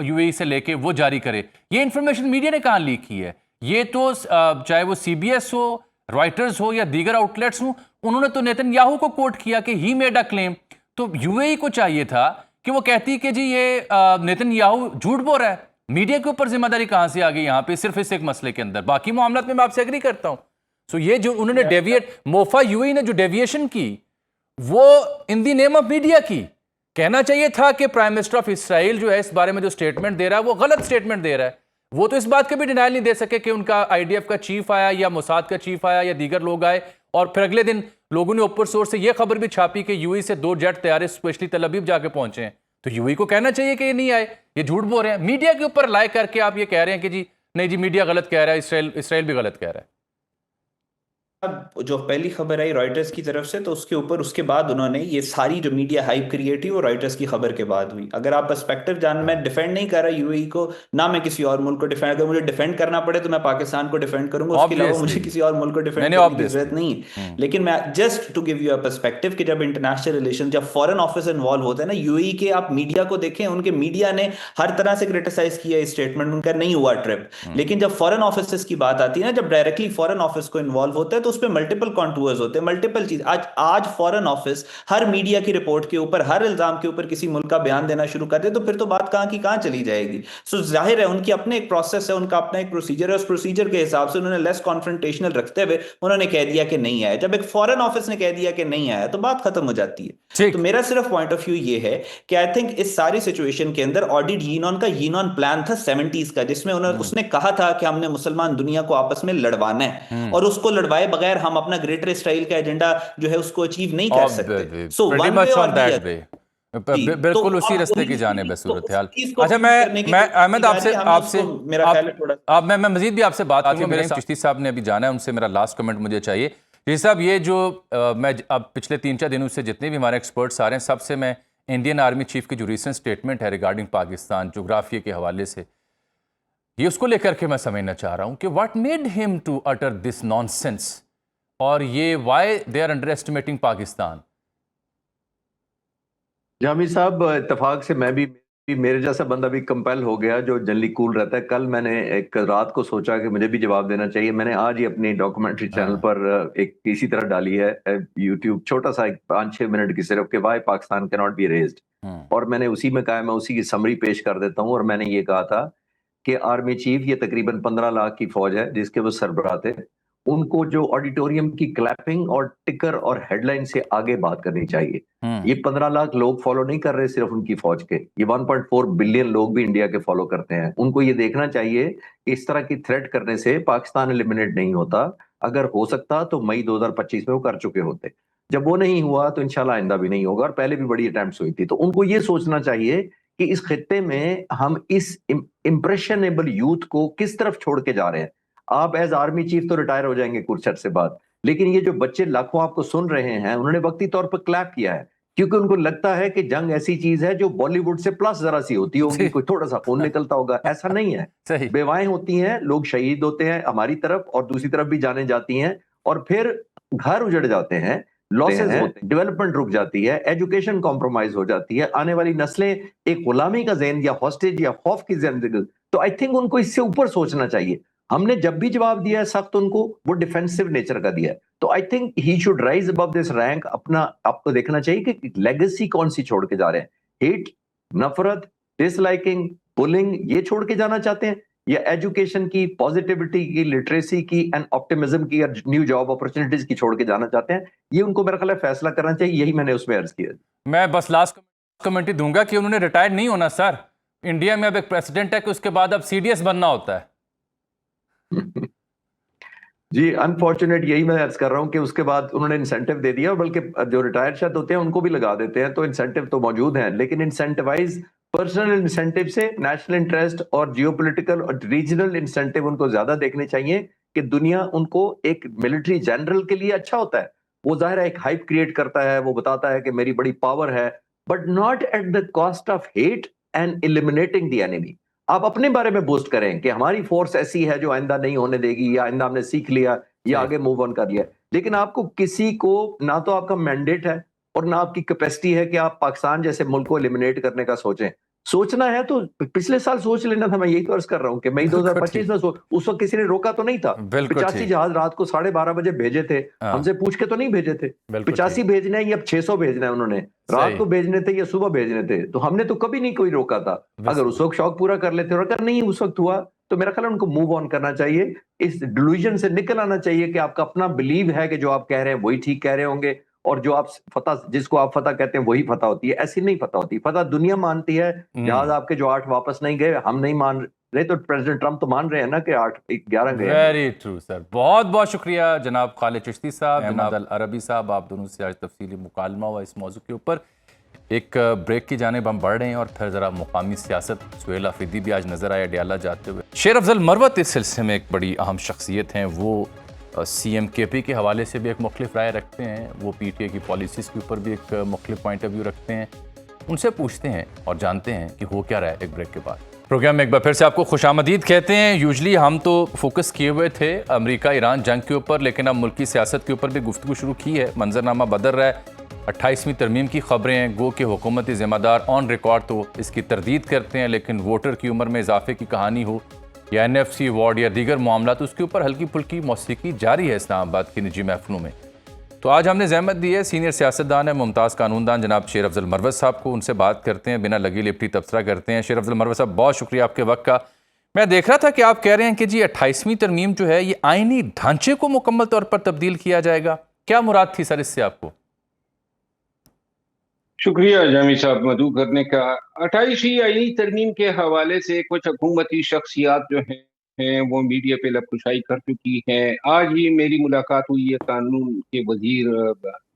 यूएई से लेके वो जारी करे। ये इंफॉर्मेशन मीडिया ने कहाँ लीक की है? ये तो चाहे वो सीबीएस हो, रॉयटर्स हो या दीगर आउटलेट्स हो, उन्होंने तो नेतन्याहू को कोट किया कि ही मेड अ क्लेम। तो यूएई को चाहिए था कि वो कहती कि जी ये नेतन्याहू झूठ बोल रहा है। मीडिया के ऊपर जिम्मेदारी कहां से आ गई यहाँ पे सिर्फ इस एक मसले के अंदर? बाकी मामलात में मैं आपसे एग्री करता हूं। सो ये जो उन्होंने डेविएट, मोफा यूएई ने जो डेविएशन की, वो इन दी नेम ऑफ मीडिया की। कहना चाहिए था कि प्राइम मिनिस्टर ऑफ इसराइल जो है इस बारे में जो स्टेटमेंट दे रहा है वो गलत स्टेटमेंट दे रहा है। वो तो इस बात के भी डिनाइल नहीं दे सके कि उनका आईडीएफ का चीफ आया या मोसाद का चीफ आया या दीगर लोग आए, और फिर अगले दिन लोगों ने ऊपर सोर्स से यह खबर भी छापी कि यूएई से 2 जेट तैयारे स्पेशली तल अवीव जाके पहुंचे हैं। तो यूएई को कहना चाहिए कि ये नहीं आए, ये झूठ बोल रहे हैं। मीडिया के ऊपर लाए करके आप ये कह रहे हैं कि जी नहीं जी मीडिया गलत कह रहा है, इसराइल भी गलत कह रहा है। अब जो पहली खबर आई रॉयटर्स की तरफ से, तो उसके ऊपर उसके बाद उन्होंने ये सारी जो मीडिया हाइप क्रिएट हुई वो रॉयटर्स की खबर के बाद हुई। अगर आप पर्सपेक्टिव जान, मैं डिफेंड नहीं कर रहा यूएई को, ना मैं किसी और मुल्क को डिफेंड, अगर मुझे डिफेंड करना पड़े तो मैं पाकिस्तान को डिफेंड करूंगा, उसके अलावा मुझे किसी और मुल्क को डिफेंड करने की जरूरत नहीं है। लेकिन मैं just to give you a perspective कि जब इंटरनेशनल रिलेशन, जब फॉरेन ऑफिस इन्वॉल्व होता है ना, यूएई के आप मीडिया को देखें, उनके मीडिया ने हर तरह से क्रिटिसाइज किया इस स्टेटमेंट, उनका नहीं हुआ ट्रिप। लेकिन जब फॉरेन ऑफिस की बात आती है ना, जब डायरेक्टली फॉरेन ऑफिस को इन्वॉल्व होता है, तो उस पर मल्टीपल कॉन्टूर्स होते हैं, मल्टीपल चीज। आज फॉरेन ऑफिस हर मीडिया की रिपोर्ट के ऊपर, हर इल्जाम के ऊपर किसी मुल्क का बयान देना शुरू कर दे, तो फिर तो बात कहां की कहां चली जाएगी। सो जाहिर है उनकी अपने एक प्रोसेस है, उनका अपना एक प्रोसीजर है, उस प्रोसीजर के हिसाब से उन्होंने लेस कॉन्फ्रंटेशनल रखते हुए उन्होंने कह दिया कि नहीं आया। जब एक फॉरेन ऑफिस ने कह दिया कि नहीं आया, तो बात खत्म हो जाती है। तो मेरा सिर्फ पॉइंट ऑफ व्यू ये है कि आई थिंक इस सारी सिचुएशन के अंदर ऑडिट यीनॉन का यीनॉन प्लान था 70s का, जिसमें उसने कहा था कि हमने मुसलमान दुनिया को आपस में लड़वाना है, और उसको लड़वाए बगैर हम अपना ग्रेटर इसराइल का एजेंडा जो है उसको अचीव नहीं कर सकते। सो वन वे और बिल्कुल उसी रास्ते की जानिब है सूरत हाल। अच्छा, मैं अहमद मैं मजीद भी आपसे बात करूंगा। मेरे चिश्ती साहब ने अभी जाना है, उनसे मेरा लास्ट कमेंट मुझे चाहिए। चिश्ती साहब, ये जो मैं अब पिछले 3-4 दिनों से जितने भी हमारे एक्सपर्ट्स आ रहे हैं, सबसे मैं इंडियन आर्मी चीफ की जो रिसेंट स्टेटमेंट है रिगार्डिंग पाकिस्तान जोग्राफिया के हवाले से, ये उसको लेकर के मैं समझना चाह रहा हूं कि what made him to utter this nonsense, और ये why they are underestimating Pakistan. Jami sahab, इत्तेफाक से मैं भी मेरे जैसा बंदा भी कंपेल हो गया जो जनरली कूल रहता है। कल मैंने एक रात को सोचा कि मुझे भी जवाब देना चाहिए। मैंने आज ही अपनी डॉक्यूमेंट्री चैनल पर एक इसी तरह डाली है, यूट्यूब, छोटा सा एक 5-6 मिनट की सिर्फ, कि why Pakistan can not be razed. और मैंने उसी में कहा, मैं उसी की समरी पेश कर देता हूँ। और मैंने ये कहा था कि आर्मी चीफ, ये तकरीबन 15 लाख की फौज है जिसके वो सरबराह थे, उनको जो ऑडिटोरियम की क्लैपिंग और टिकर और हेडलाइन से आगे बात करनी चाहिए। ये 15 लाख लोग फॉलो नहीं कर रहे सिर्फ उनकी फौज के, ये 1.4 बिलियन लोग भी इंडिया के फॉलो करते हैं। उनको ये देखना चाहिए कि इस तरह की थ्रेट करने से पाकिस्तान एलिमिनेट नहीं होता। अगर हो सकता तो मई 2025 में वो कर चुके होते। जब वो नहीं हुआ तो इंशाल्लाह आइंदा भी नहीं होगा, और पहले भी बड़ी अटेम्प्ट्स हुई थी। तो उनको ये सोचना चाहिए कि इस खित्ते में हम इस इंप्रेशनेबल यूथ को किस तरफ छोड़ के जा रहे हैं। आप एज आर्मी चीफ तो रिटायर हो जाएंगे कुछ अर्से बाद, लेकिन ये जो बच्चे लाखों आपको सुन रहे हैं, उन्होंने वक्ती तौर पर क्लैप किया है क्योंकि उनको लगता है कि जंग ऐसी चीज है जो बॉलीवुड से प्लस जरा सी होती होगी, कोई थोड़ा सा खून निकलता होगा। ऐसा नहीं है, सही। बेवाएं होती हैं, लोग शहीद होते हैं हमारी तरफ और दूसरी तरफ भी जाने जाती हैं, और फिर घर उजड़ जाते हैं, लॉसेस होते हैं, डेवलपमेंट रुक जाती है, एजुकेशन कॉम्प्रोमाइज हो जाती है, आने वाली नस्लें एक गुलामी का ज़हन या हॉस्टेज या खौफ की जिंदगी। तो आई थिंक उनको इससे ऊपर सोचना चाहिए। हमने जब भी जवाब दिया है सख्त उनको, वो डिफेंसिव नेचर का दिया है। तो I think he should rise above this rank. अपना आपको देखना चाहिए कि लेगेसी कौन सी छोड़ के जा रहे हैं। हेट, नफरत, डिसलाइकिंग, बुलिंग, ये छोड़ के जाना चाहते हैं, या एजुकेशन की, पॉजिटिविटी की, लिटरेसी की एंड ऑप्टिमिज्म की और न्यू जॉब अपॉर्चुनिटीज की छोड़ के जाना चाहते हैं। ये उनको मेरा ख्याल है फैसला करना चाहिए। यही मैंने उसमें अर्ज किया। मैं बस लास्ट कमेंट ही दूंगा कि उन्होंने रिटायर नहीं होना सर। इंडिया में अब एक प्रेसिडेंट है कि उसके बाद अब सीडीएस बनना होता है। जी, अनफॉर्चुनेट यही मैं अर्ज कर रहा हूं कि उसके बाद उन्होंने इंसेंटिव दे दिया, बल्कि जो रिटायर्ड शायद होते हैं उनको भी लगा देते हैं, तो इंसेंटिव तो मौजूद हैं, लेकिन इंसेंटिवाइज पर्सनल इंसेंटिव से नेशनल इंटरेस्ट और जियोपॉलिटिकल और रीजनल इंसेंटिव उनको ज्यादा देखने चाहिए कि दुनिया उनको एक मिलिट्री जनरल के लिए अच्छा होता है। वो जाहिर है एक हाइप क्रिएट करता है, वो बताता है कि मेरी बड़ी पावर है, but not at the cost of hate and eliminating the enemy. आप अपने बारे में बूस्ट करें कि हमारी फोर्स ऐसी है जो आइंदा नहीं होने देगी, या आइंदा हमने सीख लिया या आगे मूव ऑन कर लिया। लेकिन आपको किसी को, ना तो आपका मैंडेट है और ना आपकी कैपेसिटी है कि आप पाकिस्तान जैसे मुल्क को एलिमिनेट करने का सोचें। सोचना है तो पिछले साल सोच लेना था। मैं यही तो अर्ज कर रहा हूं कि मई 2025 में उस वक्त किसी ने रोका तो नहीं था। 85 जहाज रात को 12:30 बजे भेजे थे, हमसे पूछ के तो नहीं भेजे थे। 85 भेजने हैं या 600 भेजना है, उन्होंने रात को भेजने थे या सुबह भेजने थे, तो हमने तो कभी नहीं कोई रोका था। अगर उस वक्त शौक पूरा कर लेते, और अगर नहीं उस वक्त हुआ, तो मेरा ख्याल है उनको मूव ऑन करना चाहिए। इस डिल्यूजन से निकल आना चाहिए कि आपका अपना बिलीव है कि जो आप कह रहे हैं वही ठीक कह रहे होंगे, और जो आप फतह, जिसको आप फतह कहते हैं, वही फतह होती है। ऐसी नहीं फतह होती। फतह दुनिया मानती है। जहाज आपके जो 8 वापस नहीं गए, हम नहीं मान रहे, तो प्रेसिडेंट ट्रम्प तो मान रहे हैं ना कि 11 गए। Very true sir. बहुत बहुत शुक्रिया जनाब खालिद चिश्ती साहब, जनाब अल अरबी साहब, आप दोनों से आज तफसीली मुकालमा हुआ इस मौजू के ऊपर। एक ब्रेक की जानिब हम बढ़ रहे हैं और फिर ज़रा मुकामी सियासत, सुहेल आफरीदी भी आज नज़र आया डियाला जाते हुए। शेर अफजल मरवत इस सिलसिले में एक बड़ी अहम शख्सियत हैं। वो CMKP के हवाले से भी एक मुख्तलिफ राय रखते हैं, वो PTA की पॉलिसीज़ के ऊपर भी एक मुख्तलिफ पॉइंट ऑफ व्यू रखते हैं। उनसे पूछते हैं और जानते हैं कि हो क्या रहा है एक ब्रेक के बाद। प्रोग्राम में एक बार फिर से आपको खुशामदीद कहते हैं। यूजली हम तो फोकस किए हुए थे अमेरिका ईरान जंग के ऊपर, लेकिन अब मुल्की सियासत के ऊपर भी गुफ्तगू शुरू की है। मंजरनामा बदल रहा है। 28वीं तरमीम की खबरें हैं। गो के हुकूमती ज़िम्मेदार ऑन रिकॉर्ड तो इसकी तरदीद करते हैं, लेकिन वोटर की उम्र में इजाफे की कहानी हो या NFC वार्ड या दीगर मामला, तो उसके ऊपर हल्की फुल्की मौसीकी जारी है इस्लामाबाद की निजी महफिलों में। तो आज हमने ज़हमत दी है, सीनियर सियासतदान है, मुमताज़ कानूनदान जनाब शेर अफजल मरवत साहब को। उनसे बात करते हैं, बिना लगी लिपटी तबसरा करते हैं। शेर अफजल मरवत साहब, बहुत शुक्रिया आपके वक्त का। मैं देख रहा था कि आप कह रहे हैं कि जी 28वीं तरमीम जो है ये आईनी ढांचे को मुकम्मल तौर पर तब्दील किया जाएगा। क्या मुराद थी सर इससे आपको? शुक्रिया जामी साहब मदू करने का। 28वीं आईनी तरमीम के हवाले से कुछ हुकूमती शख्सियात जो हैं वो मीडिया पे लबकुशाई कर चुकी हैं। आज ही मेरी मुलाकात हुई है कानून के वजीर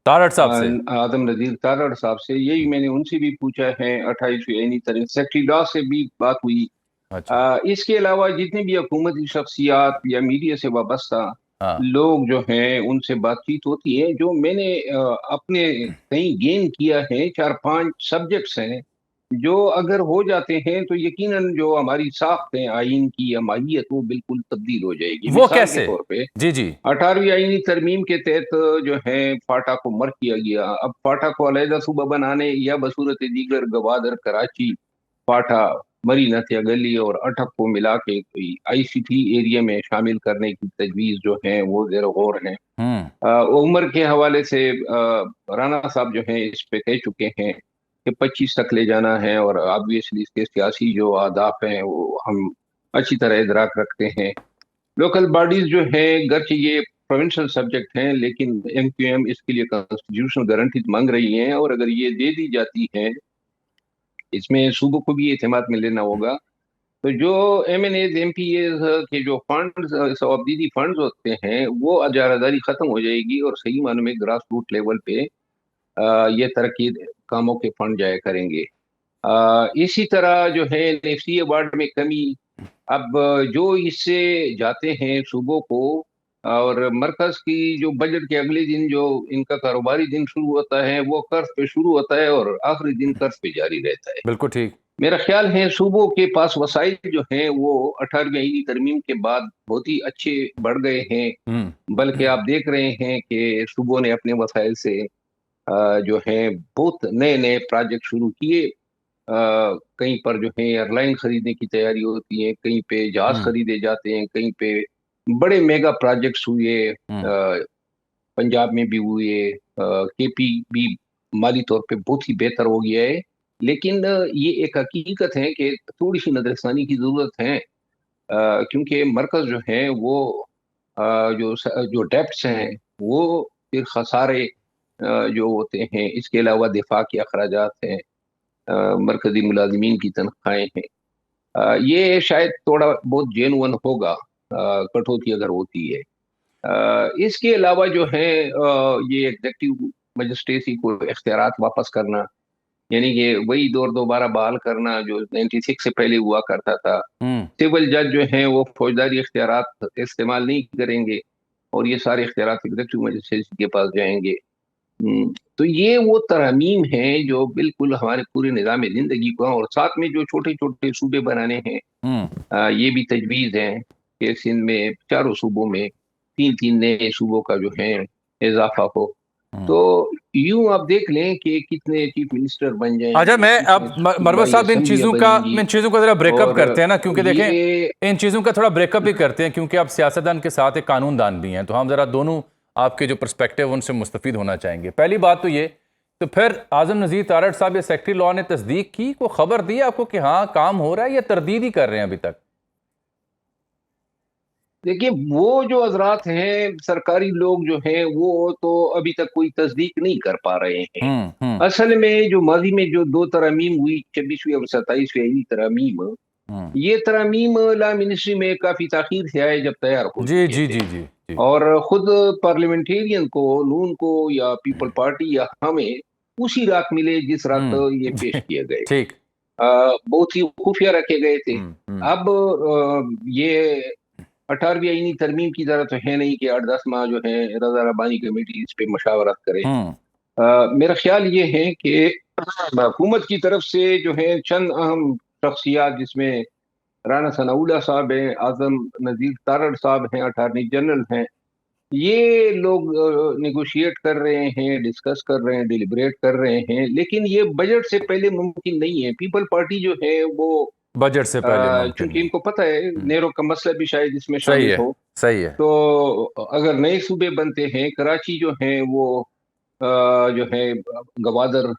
तारड़ साहब से, आदम नजीर तारड़ साहब से। यही मैंने उनसे भी पूछा है। 28वीं आईनी तरमीम सेक्रेटरी लॉ से भी बात हुई। अच्छा। इसके अलावा जितनी भी हुकूमती शख्सियात या मीडिया से वाबस्ता लोग जो हैं उनसे बातचीत होती है। जो मैंने अपने कहीं गेन किया है, 4-5 सब्जेक्ट्स हैं जो अगर हो जाते हैं तो यकीनन जो हमारी साख्त है आइन की या माहियत, वो बिल्कुल तब्दील हो जाएगी। वो कैसे? के तौर पे जी जी 18वीं आईनी तरमीम के तहत जो है फाटा को मर्ज किया गया। अब फाटा को अलहदा सूबा बनाने या बसूरत दीगर गवादर कराची पाठा, मरी नथिया गली और अटक को मिला के ICT एरिया में शामिल करने की तजवीज़ जो है वो ज़ेर गौर है। उम्र के हवाले से राना साहब जो हैं इस पे कह चुके हैं कि 25 तक ले जाना है, और ऑब्वियसली इसके सियासी जो आदाफ हैं वो हम अच्छी तरह इदराक रखते हैं। लोकल बॉडीज जो है गर्चे ये प्रोविंशियल सब्जेक्ट हैं, लेकिन MQM इसके लिए कॉन्स्टिट्यूशनल गारंटी मांग रही है, और अगर ये दे दी जाती है, इसमें सूबों को भी एतमाद में लेना होगा। तो जो MNAs MPAs के जो फंड्स सवाबदीदी फंड्स होते हैं वो अजारादारी खत्म हो जाएगी, और सही मानों में ग्रास रूट लेवल पे ये तरक्की कामों के फंड जाया करेंगे। इसी तरह जो है NFC अवार्ड में कमी, अब जो इससे जाते हैं सूबों को, और मरकज की जो बजट के अगले दिन जो इनका कारोबारी दिन शुरू होता है वो कर्ज पे शुरू होता है, और आखिरी दिन कर्ज पे जारी रहता है। बिल्कुल ठीक। मेरा ख्याल है सूबों के पास वसाइल जो हैं वो 18वीं आईनी तरमीम के बाद बहुत ही अच्छे बढ़ गए हैं, बल्कि आप देख रहे हैं कि सूबों ने अपने वसाइल से जो है बहुत नए नए प्रोजेक्ट शुरू किए। कहीं पर जो है एयरलाइन खरीदने की तैयारी होती है, कहीं पे जहाज खरीदे जाते हैं, कहीं पे बड़े मेगा प्रोजेक्ट्स हुए, पंजाब में भी हुए, KP भी माली तौर पे बहुत ही बेहतर हो गया है। लेकिन ये एक हकीकत है कि थोड़ी सी नजरसानी की जरूरत है, क्योंकि मरकज जो है वो जो डेप्ट्स हैं वो फिर खसारे जो होते हैं, इसके अलावा दिफा के अखराजात हैं, मरकजी मुलाजिमीन की तनख्वाहें हैं, ये शायद थोड़ा बहुत जेनुअन होगा कटौती अगर होती है। इसके अलावा जो है ये एग्जेक्टिव मजिस्ट्रेसी को इख्तियारात वापस करना, यानी कि वही दौर दोबारा बहाल करना जो 96 से पहले हुआ करता था। सिविल जज जो हैं वो फौजदारी इख्तियारात इस्तेमाल नहीं करेंगे, और ये सारे इख्तियारात एग्जेक्टिव मजिस्ट्रेसी के पास जाएंगे। तो ये वो तरमीम है जो बिल्कुल हमारे पूरे निज़ाम जिंदगी को, और साथ में जो छोटे छोटे सूबे बनाने हैं, ये भी तजवीज़ है कि सिंध में चारों सूबों में 3-3 नए सूबों का जो है इजाफा हो। तो यूं आप देख लें कि कितने चीफ मिनिस्टर बन जाएंगे। अच्छा, मैं अब मरवत साहब इन चीज़ों का जरा ब्रेकअप करते हैं ना, क्योंकि देखें इन चीज़ों का थोड़ा ब्रेकअप भी करते हैं, क्योंकि आप सियासतदान के साथ एक कानूनदान भी हैं, तो हम जरा दोनों आपके जो पर्सपेक्टिव उनसे मुस्तफीद होना चाहेंगे। पहली बात तो ये, तो फिर आजम नज़ीर तारड़ साहब या सेक्रेटरी लॉ ने तस्दीक की, को खबर दी आपको कि हाँ काम हो रहा है, या तरदीद ही कर रहे हैं अभी तक? देखिए, वो जो हजरात हैं सरकारी लोग जो हैं वो तो अभी तक कोई तस्दीक नहीं कर पा रहे हैं। असल में जो माजी में जो 2 तरामीम हुई, 26वीं और 27वीं तरामीम, ये तरामीम लॉ मिनिस्ट्री में काफी ताखीर से आए जब तैयार हो जी जी जी जी जी, और खुद पार्लियामेंटेरियन को, नून को या पीपल पार्टी या हमें उसी रात मिले जिस रात ये पेश किए गए। ठीक, बहुत ही खुफिया रखे गए थे। अब ये 18वीं आईनी तरमीम की तरह तो है नहीं कि 8-10 माह जो है रजा रब्बानी कमेटी इस पे मशावरत करे। मेरा ख्याल ये है कि हुकूमत की तरफ से जो है चंद अहम शख्सियात, जिसमें राना सनाउल्लाह साहब हैं, आजम नज़ीर तारड़ साहब हैं, अटॉर्नी जनरल हैं, ये लोग नेगोशिएट कर रहे हैं, डिस्कस कर रहे हैं, डिलिब्रेट कर रहे हैं, लेकिन ये बजट से पहले मुमकिन नहीं है। पीपल पार्टी जो है वो बजट से पहले, क्योंकि इनको पता है नेहरू का मसला भी शायद इसमें शामिल हो। सही है। तो अगर नए सूबे बनते हैं, कराची जो है वो जो है गवादर,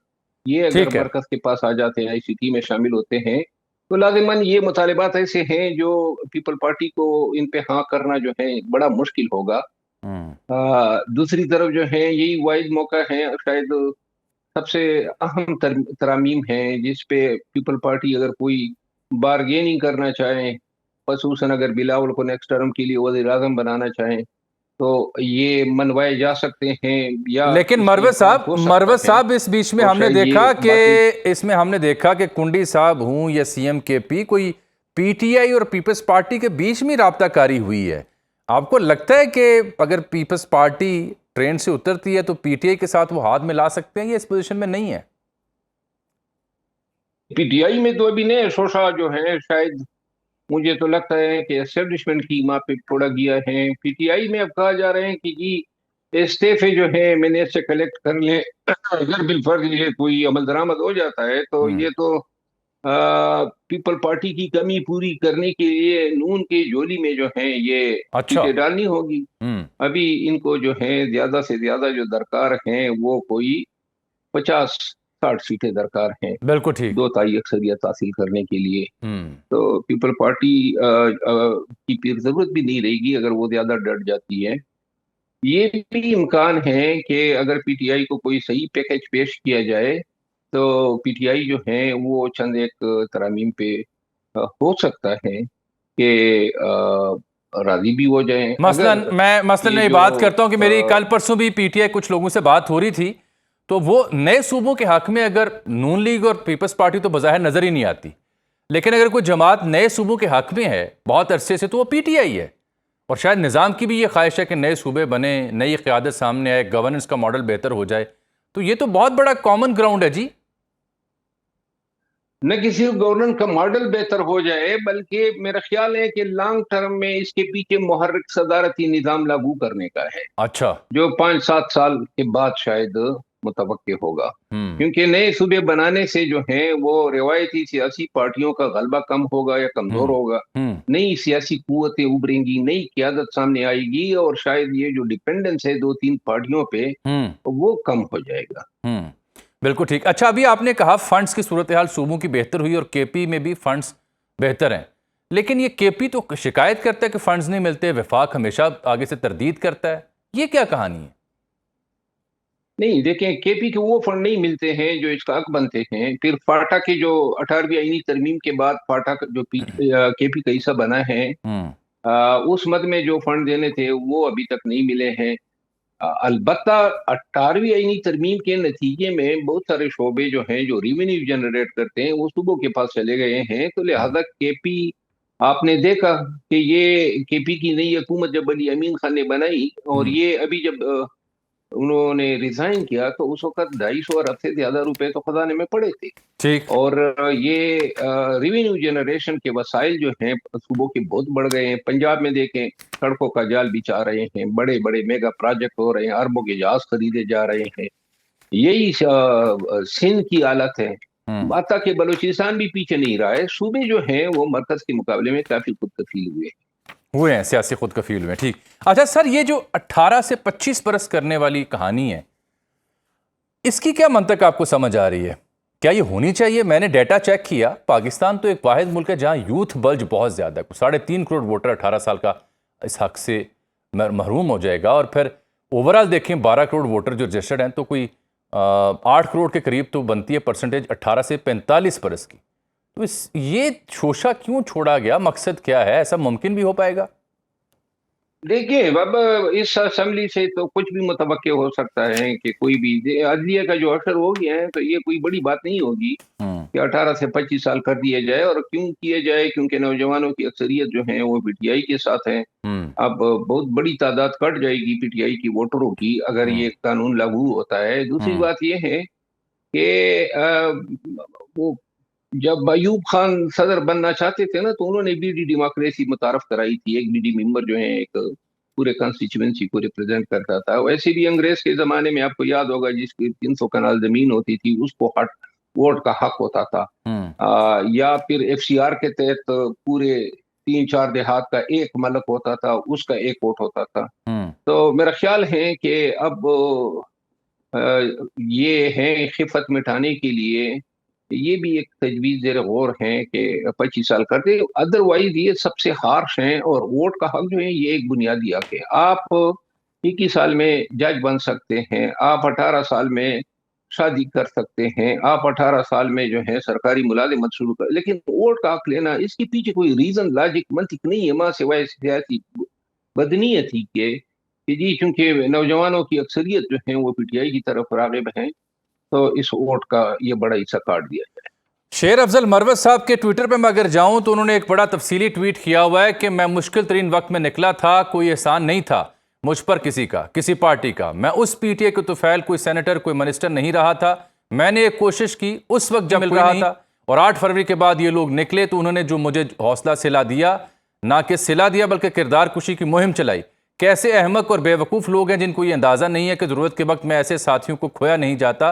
ये अगर मरकज के पास आ जाते हैं, ICT में शामिल होते हैं, तो लाजिमन ये मुतालिबात ऐसे हैं जो पीपल पार्टी को इन पे हाँ करना जो है बड़ा मुश्किल होगा। दूसरी तरफ जो है यही वाहिद मौका है, शायद सबसे अहम तरामीम है जिस पे पीपल पार्टी अगर कोई बारगेनिंग करना चाहें, खसूसन अगर बिलावल को नेक्स्ट टर्म के लिए वज़ीर आज़म बनाना चाहें, तो ये मनवाए जा सकते हैं। या लेकिन मरवत साहब इस बीच में हमने देखा कि कुंडी साहब हूं या CM KP, कोई PTI और पीपल्स पार्टी के बीच में राब्ताकारी हुई है। आपको लगता है कि अगर पीपल्स पार्टी ट्रेन से उतरती है तो PTI के साथ वो हाथ मिला सकते हैं, या इस पोजीशन में नहीं है? PTI में तो अभी नए शोशा जो है, शायद मुझे तो लगता है कि एस्टेब्लिशमेंट की माँ पे थोड़ा गया है। PTI में अब कहा जा रहे हैं कि जी इस्तीफे जो है मैंने से कलेक्ट कर लें, अगर बिलफर्ज ये कोई अमल दरामद हो जाता है तो ये तो पीपल पार्टी की कमी पूरी करने के लिए नून के झोली में जो है ये अच्छा। सीटें डालनी होगी। अभी इनको जो है ज्यादा से ज्यादा जो दरकार है वो कोई 50-60 सीटें दरकार हैं बिल्कुल ठीक। 2 तिहाई अक्सरियत हासिल करने के लिए। तो पीपल पार्टी की फिर जरूरत भी नहीं रहेगी अगर वो ज्यादा डट जाती है। ये भी इम्कान है कि अगर पीटीआई को कोई सही पैकेज पेश किया जाए तो पीटीआई जो है वो चंद एक तरमीम पे हो सकता है कि राजी भी हो जाए। मसलन अगर मैं मसलन ये ये जो बात करता हूं कि मेरी कल परसों भी पीटीआई कुछ लोगों से बात हो रही थी, तो वो नए सूबों के हक में अगर नून लीग और पीपल्स पार्टी तो बज़ाहिर नजर ही नहीं आती, लेकिन अगर कोई जमात नए सूबों के हक में है बहुत अरसे से तो वो पीटीआई है। और शायद निज़ाम की भी ये ख्वाहिश है कि नए सूबे बने, नई क़यादत सामने आए, गवर्नेंस का मॉडल बेहतर हो जाए। तो ये तो बहुत बड़ा कॉमन ग्राउंड है जी। न कि सिर्फ गवर्नेंस का मॉडल बेहतर हो जाए बल्कि मेरा ख्याल है कि लॉन्ग टर्म में इसके पीछे मुहर्रिक सदारती निज़ाम लागू करने का है। अच्छा। जो 5-7 साल के बाद शायद मुतवक्के होगा, क्योंकि नए सूबे बनाने से जो है वो रिवायती सियासी पार्टियों का गलबा कम होगा या कमजोर होगा। नई सियासी कुव्वतें उभरेंगी, नई क़यादत सामने आएगी और शायद ये जो डिपेंडेंस है 2-3 पार्टियों पे वो कम हो जाएगा। बिल्कुल ठीक। अच्छा, अभी आपने कहा फंड्स की सूरत हाल सूबों की बेहतर हुई और केपी में भी फंड्स बेहतर हैं, लेकिन ये केपी तो शिकायत करता है कि फंड्स नहीं मिलते, वफाक हमेशा आगे से तरदीद करता है। ये क्या कहानी है? नहीं, देखें, केपी के वो फंड नहीं मिलते हैं जो इस्काक बनते हैं। फिर फाटा के जो 18वीं आईनी तरमीम के बाद फाटा जो केपी का हिस्सा बना है, उस मद में जो फंड देने थे वो अभी तक नहीं मिले हैं। अलबत्ता 18वीं आईनी तरमीम के नतीजे में बहुत सारे शोबे जो हैं जो रेवेन्यू जनरेट करते हैं वो सूबों के पास चले गए हैं। तो लिहाजा केपी, आपने देखा कि ये केपी की नई हुकूमत जब अली अमीन खान ने बनाई और ये अभी जब उन्होंने रिजाइन किया तो उस वक्त 250 अरब से ज्यादा रुपए तो खजाने में पड़े थे। ठीक। और ये रेवेन्यू जनरेशन के वसाइल जो हैं सूबों के बहुत बढ़ गए हैं। पंजाब में देखें, सड़कों का जाल बिछा रहे हैं, बड़े बड़े मेगा प्रोजेक्ट हो रहे हैं, अरबों के जहाज खरीदे जा रहे हैं। यही सिंध की हालत है। बात कि बलूचिस्तान भी पीछे नहीं रहा है। सूबे जो हैं वो मरकज के मुकाबले में काफी खुद कफील हुए हैं, सियासी खुद कफील हुए। ठीक। अच्छा सर, ये जो 18 से 25 बरस करने वाली कहानी है, इसकी क्या मंतक आपको समझ आ रही है? क्या ये होनी चाहिए? मैंने डेटा चेक किया, पाकिस्तान तो एक वाहिद मुल्क है जहां यूथ बल्ज बहुत ज्यादा है। 3.5 करोड़ वोटर 18 साल का इस हक से महरूम हो जाएगा। और फिर ओवरऑल देखें 12 करोड़ वोटर जो रजिस्टर्ड हैं, तो कोई 8 करोड़ के करीब तो बनती है परसेंटेज 18 से 45 बरस की। तो ये शोशा क्यों छोड़ा गया? मकसद क्या है? ऐसा मुमकिन भी हो पाएगा? देखिए, अब इस असेंबली से तो कुछ भी मुतवक्के हो सकता है कि कोई भी अदलिया का जो असर हो गया है, तो ये कोई बड़ी बात नहीं होगी कि 18 से 25 साल कर दिया जाए। और क्यों किया जाए? क्योंकि नौजवानों की अक्सरियत जो है वो पीटीआई के साथ है। अब बहुत बड़ी तादाद कट जाएगी पीटीआई की वोटरों की अगर ये कानून लागू होता है। दूसरी बात ये है कि वो जब अयूब खान सदर बनना चाहते थे ना, तो उन्होंने बीडी डेमोक्रेसी मुतारफ कराई थी। एक बीडी मेंबर जो है एक पूरे कॉन्स्टिट्यूएंसी को रिप्रेजेंट करता था। वैसे भी अंग्रेज के जमाने में आपको याद होगा जिसकी 300 कनाल जमीन होती थी उसको वोट का हक होता था। या फिर एफसीआर के तहत पूरे 3-4 देहात का एक मलक होता था, उसका एक वोट होता था। तो मेरा ख्याल है कि अब ये है खिफत मिटाने के लिए ये भी एक तजवीज ज़ेर गौर है कि 25 साल कर दे। अदरवाइज ये सबसे हार्श हैं। और वोट का हक जो है ये एक बुनियादी हक है। आप 21 साल में जज बन सकते हैं, आप 18 साल में शादी कर सकते हैं, आप 18 साल में जो है सरकारी मुलाजिमत शुरू कर, लेकिन वोट का हक लेना इसके पीछे कोई रीजन लॉजिक मंतिक नहीं है। मां सिवाय सियासी बदनीयत ही के कि जी चूंकि नौजवानों की अक्सरियत जो है वो पीटीआई की तरफ रागिब हैं तो इस वोट का ये बड़ा हिस्सा काट दिया जाए। शेर अफजल मरवत साहब के ट्विटर पे मैं अगर जाऊं तो उन्होंने एक बड़ा तफसीली ट्वीट किया हुआ है कि मैं मुश्किल तरीन वक्त में निकला था, कोई एहसान नहीं था मुझ पर किसी का, किसी पार्टी का। मैं उस पीटीआई के तुफैल कोई सेनेटर, कोई मिनिस्टर नहीं रहा था। मैंने एक कोशिश की उस वक्त जब मिल रहा था, और 8 फरवरी के बाद ये लोग निकले तो उन्होंने जो मुझे हौसला सिला दिया, ना कि सिला दिया बल्कि किरदार कुशी की मुहिम चलाई। कैसे अहमक और बेवकूफ़ लोग हैं जिनको ये अंदाज़ा नहीं है कि ज़रूरत के वक्त में ऐसे साथियों को खोया नहीं जाता।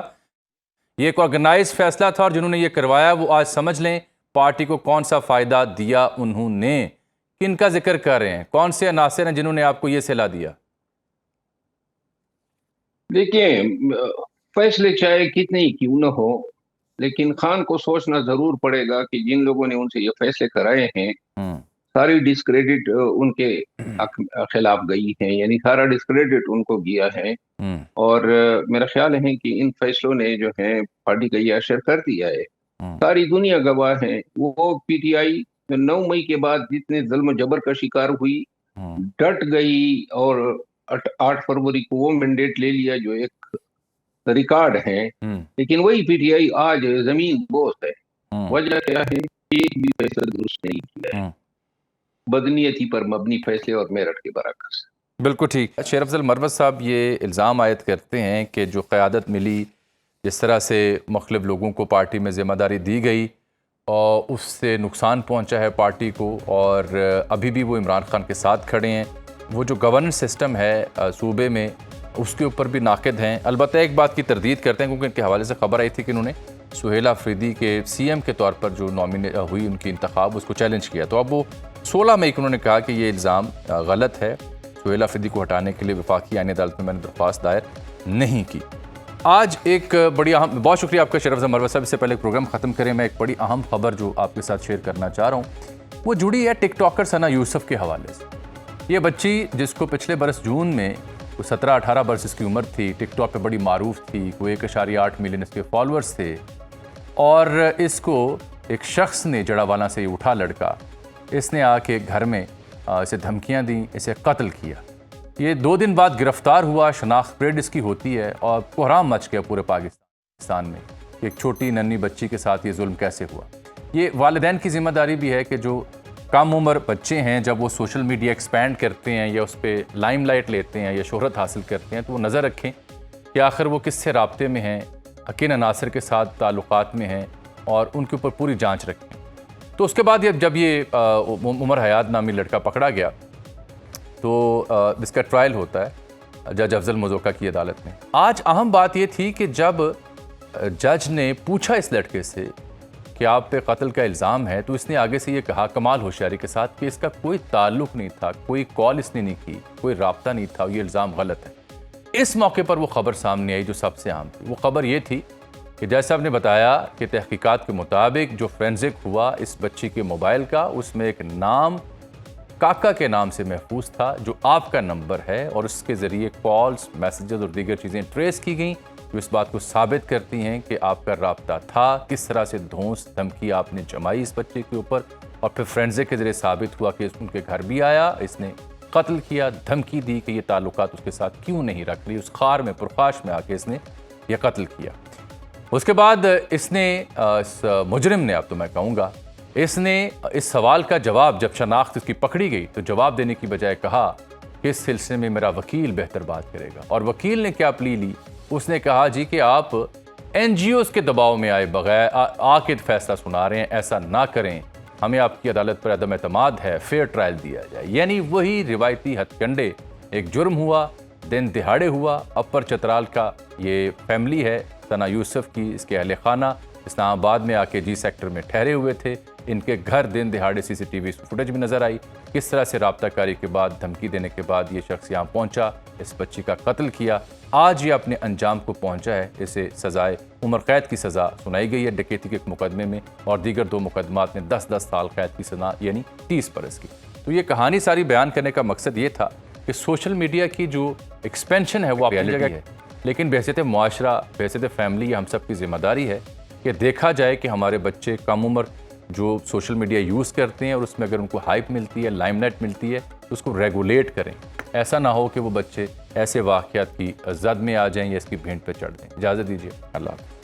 ये एक ऑर्गेनाइज फैसला था और जिन्होंने ये करवाया वो आज समझ लें पार्टी को कौन सा फ़ायदा दिया उन्होंने। किनका जिक्र कर रहे हैं, कौन से अनासर हैं जिन्होंने आपको ये सलाह दिया? देखिए, फैसले चाहे कितने ही क्यों न हो, लेकिन खान को सोचना जरूर पड़ेगा कि जिन लोगों ने उनसे ये फैसले कराए हैं सारी डिस्क्रेडिट उनके खिलाफ गई है, यानी सारा डिस्क्रेडिट उनको गया है। और मेरा ख्याल है कि इन फैसलों ने जो है पार्टी का ये असर कर दिया है। सारी दुनिया गवाह है। वो पीटीआई 9 मई के बाद जितने जुल्म जबर का शिकार हुई, डट गई और 8 फरवरी को वो मैंडेट ले लिया जो एक रिकॉर्ड है। लेकिन वही पीटीआई आज जमीन बोस है। वजह क्या है? एक भी फैसला दुरुस्त नहीं किया है, बदनीयती पर मबनी फैसले और मेरठ के बरअक्स। बिल्कुल ठीक। शेर अफजल मरवत साहब ये इल्ज़ाम आयद करते हैं कि जो क़यादत मिली, जिस तरह से मुख्तलिफ लोगों को पार्टी में ज़िम्मेदारी दी गई और उससे नुकसान पहुंचा है पार्टी को, और अभी भी वो इमरान खान के साथ खड़े हैं। वो जो गवर्नेंस सिस्टम है सूबे में, उसके ऊपर भी नाक़िद हैं। अलबत्ता एक बात की तरदीद करते हैं क्योंकि इनके हवाले से खबर आई थी कि इन्होंने सुहेल अफरीदी के सीएम के तौर पर जो नॉमिनेट हुई उनकी इंतखाब, उसको चैलेंज किया। तो अब वो 16 मई को उन्होंने कहा कि ये इल्ज़ाम गलत है, सुहेल अफरीदी को हटाने के लिए वफाकी आईनी अदालत में मैंने दरख्वास्त दायर नहीं की। आज एक बड़ी अहम, बहुत शुक्रिया आपका शेर अफजल मरवत साहब। इससे पहले प्रोग्राम ख़त्म करें, मैं एक बड़ी अहम खबर जो आपके साथ शेयर करना चाह रहा हूँ वो जुड़ी है टिकटॉकर सना यूसुफ के हवाले से। ये बच्ची जिसको पिछले बरस जून में 17-18 बरस इसकी उम्र थी, टिकटॉक पे बड़ी मारूफ थी, कोई 1.8 मिलियन इसके फॉलोअर्स थे, और इसको एक शख्स ने जड़ावाला से उठा लड़का, इसने आके घर में इसे धमकियां दी, इसे कत्ल किया। ये 2 दिन बाद गिरफ्तार हुआ, शनाख्त परेड इसकी होती है और कोहराम मच गया पूरे पाकिस्तान में। एक छोटी नन्ही बच्ची के साथ ये जुल्म कैसे हुआ। ये वालिदैन की जिम्मेदारी भी है कि जो कम उम्र बच्चे हैं जब वो सोशल मीडिया एक्सपैंड करते हैं या उस पर लाइमलाइट लेते हैं या शोहरत हासिल करते हैं तो वो नज़र रखें कि आखिर वो किससे राब्ते में हैं, किन अनासर के साथ ताल्लुकात में हैं, और उनके ऊपर पूरी जांच रखें। तो उसके बाद जब ये उमर हयात नामी लड़का पकड़ा गया तो इसका ट्रायल होता है जज अफजल मज़ोका की अदालत में। आज अहम बात ये थी कि जब जज ने पूछा इस लड़के से कि आप पे कत्ल का इल्ज़ाम है, तो इसने आगे से ये कहा कमाल होशियारी के साथ कि इसका कोई ताल्लुक़ नहीं था, कोई कॉल इसने नहीं की, कोई राब्ता नहीं था, ये इल्ज़ाम गलत है। इस मौके पर वो खबर सामने आई जो सबसे अहम थी। वो खबर ये थी कि जैसा आपने बताया कि तहकीकात के मुताबिक जो फोरेंसिक हुआ इस बच्ची के मोबाइल का, उसमें एक नाम काका के नाम से महफूज था जो आपका नंबर है, और उसके ज़रिए कॉल्स, मैसेजेस और दीगर चीज़ें ट्रेस की गई जो इस बात को साबित करती हैं कि आपका राब्ता था, किस तरह से धौंस धमकी आपने जमाई इस बच्चे के ऊपर, और फिर फोरेंसिक के ज़रिए साबित हुआ कि उनके घर भी आया, इसने कत्ल किया, धमकी दी कि ये ताल्लुकात उसके साथ क्यों नहीं रख रही, उस खार में पुरखाश में आके इसने यह कत्ल किया। उसके बाद इसने इस मुजरिम ने, अब तो मैं कहूँगा, इसने इस सवाल का जवाब, जब शनाख्त इसकी पकड़ी गई तो जवाब देने की बजाय कहा कि इस सिलसिले में मेरा वकील बेहतर बात करेगा। और वकील ने क्या प्ली ली, उसने कहा जी कि आप NGOs के दबाव में आए बगैर आके फैसला सुना रहे हैं, ऐसा ना करें, हमें आपकी अदालत पर अदम एतमाद है, फेयर ट्रायल दिया जाए। यानी वही रिवायती हथकंडे, एक जुर्म हुआ, दिन दिहाड़े हुआ। अपर चतराल का ये फैमिली है सना यूसुफ की, इसके अहले खाना इस्लामाबाद में आके जी सेक्टर में ठहरे हुए थे। इनके घर दिन दिहाड़े CCTV फुटेज भी नज़र आई, किस तरह से राब्ताकारी के बाद, धमकी देने के बाद ये शख्स यहाँ पहुँचा, इस बच्ची का कत्ल किया। आज ये अपने अंजाम को पहुँचा है। इसे सजाए उम्र कैद की सज़ा सुनाई गई है डकैती के एक मुकदमे में, और दीगर 2 मुकदमात में 10-10 साल कैद की सज़ा यानी 30 बरस की। तो ये कहानी सारी बयान करने का मकसद ये था कि सोशल मीडिया की जो एक्सपेंशन है वो रियलिटी है, लेकिन बहसीत मुआशरा, बहसीत फैमिली, हम सब की जिम्मेदारी है कि देखा जाए कि हमारे बच्चे कम उम्र जो सोशल मीडिया यूज़ करते हैं और उसमें अगर उनको हाइप मिलती है, लाइमलाइट मिलती है, तो उसको रेगुलेट करें। ऐसा ना हो कि वो बच्चे ऐसे वाक़यात की जद में आ जाएं या इसकी भेंट पे चढ़ दें। इजाज़त दीजिए, अल्लाह हाफ़िज़।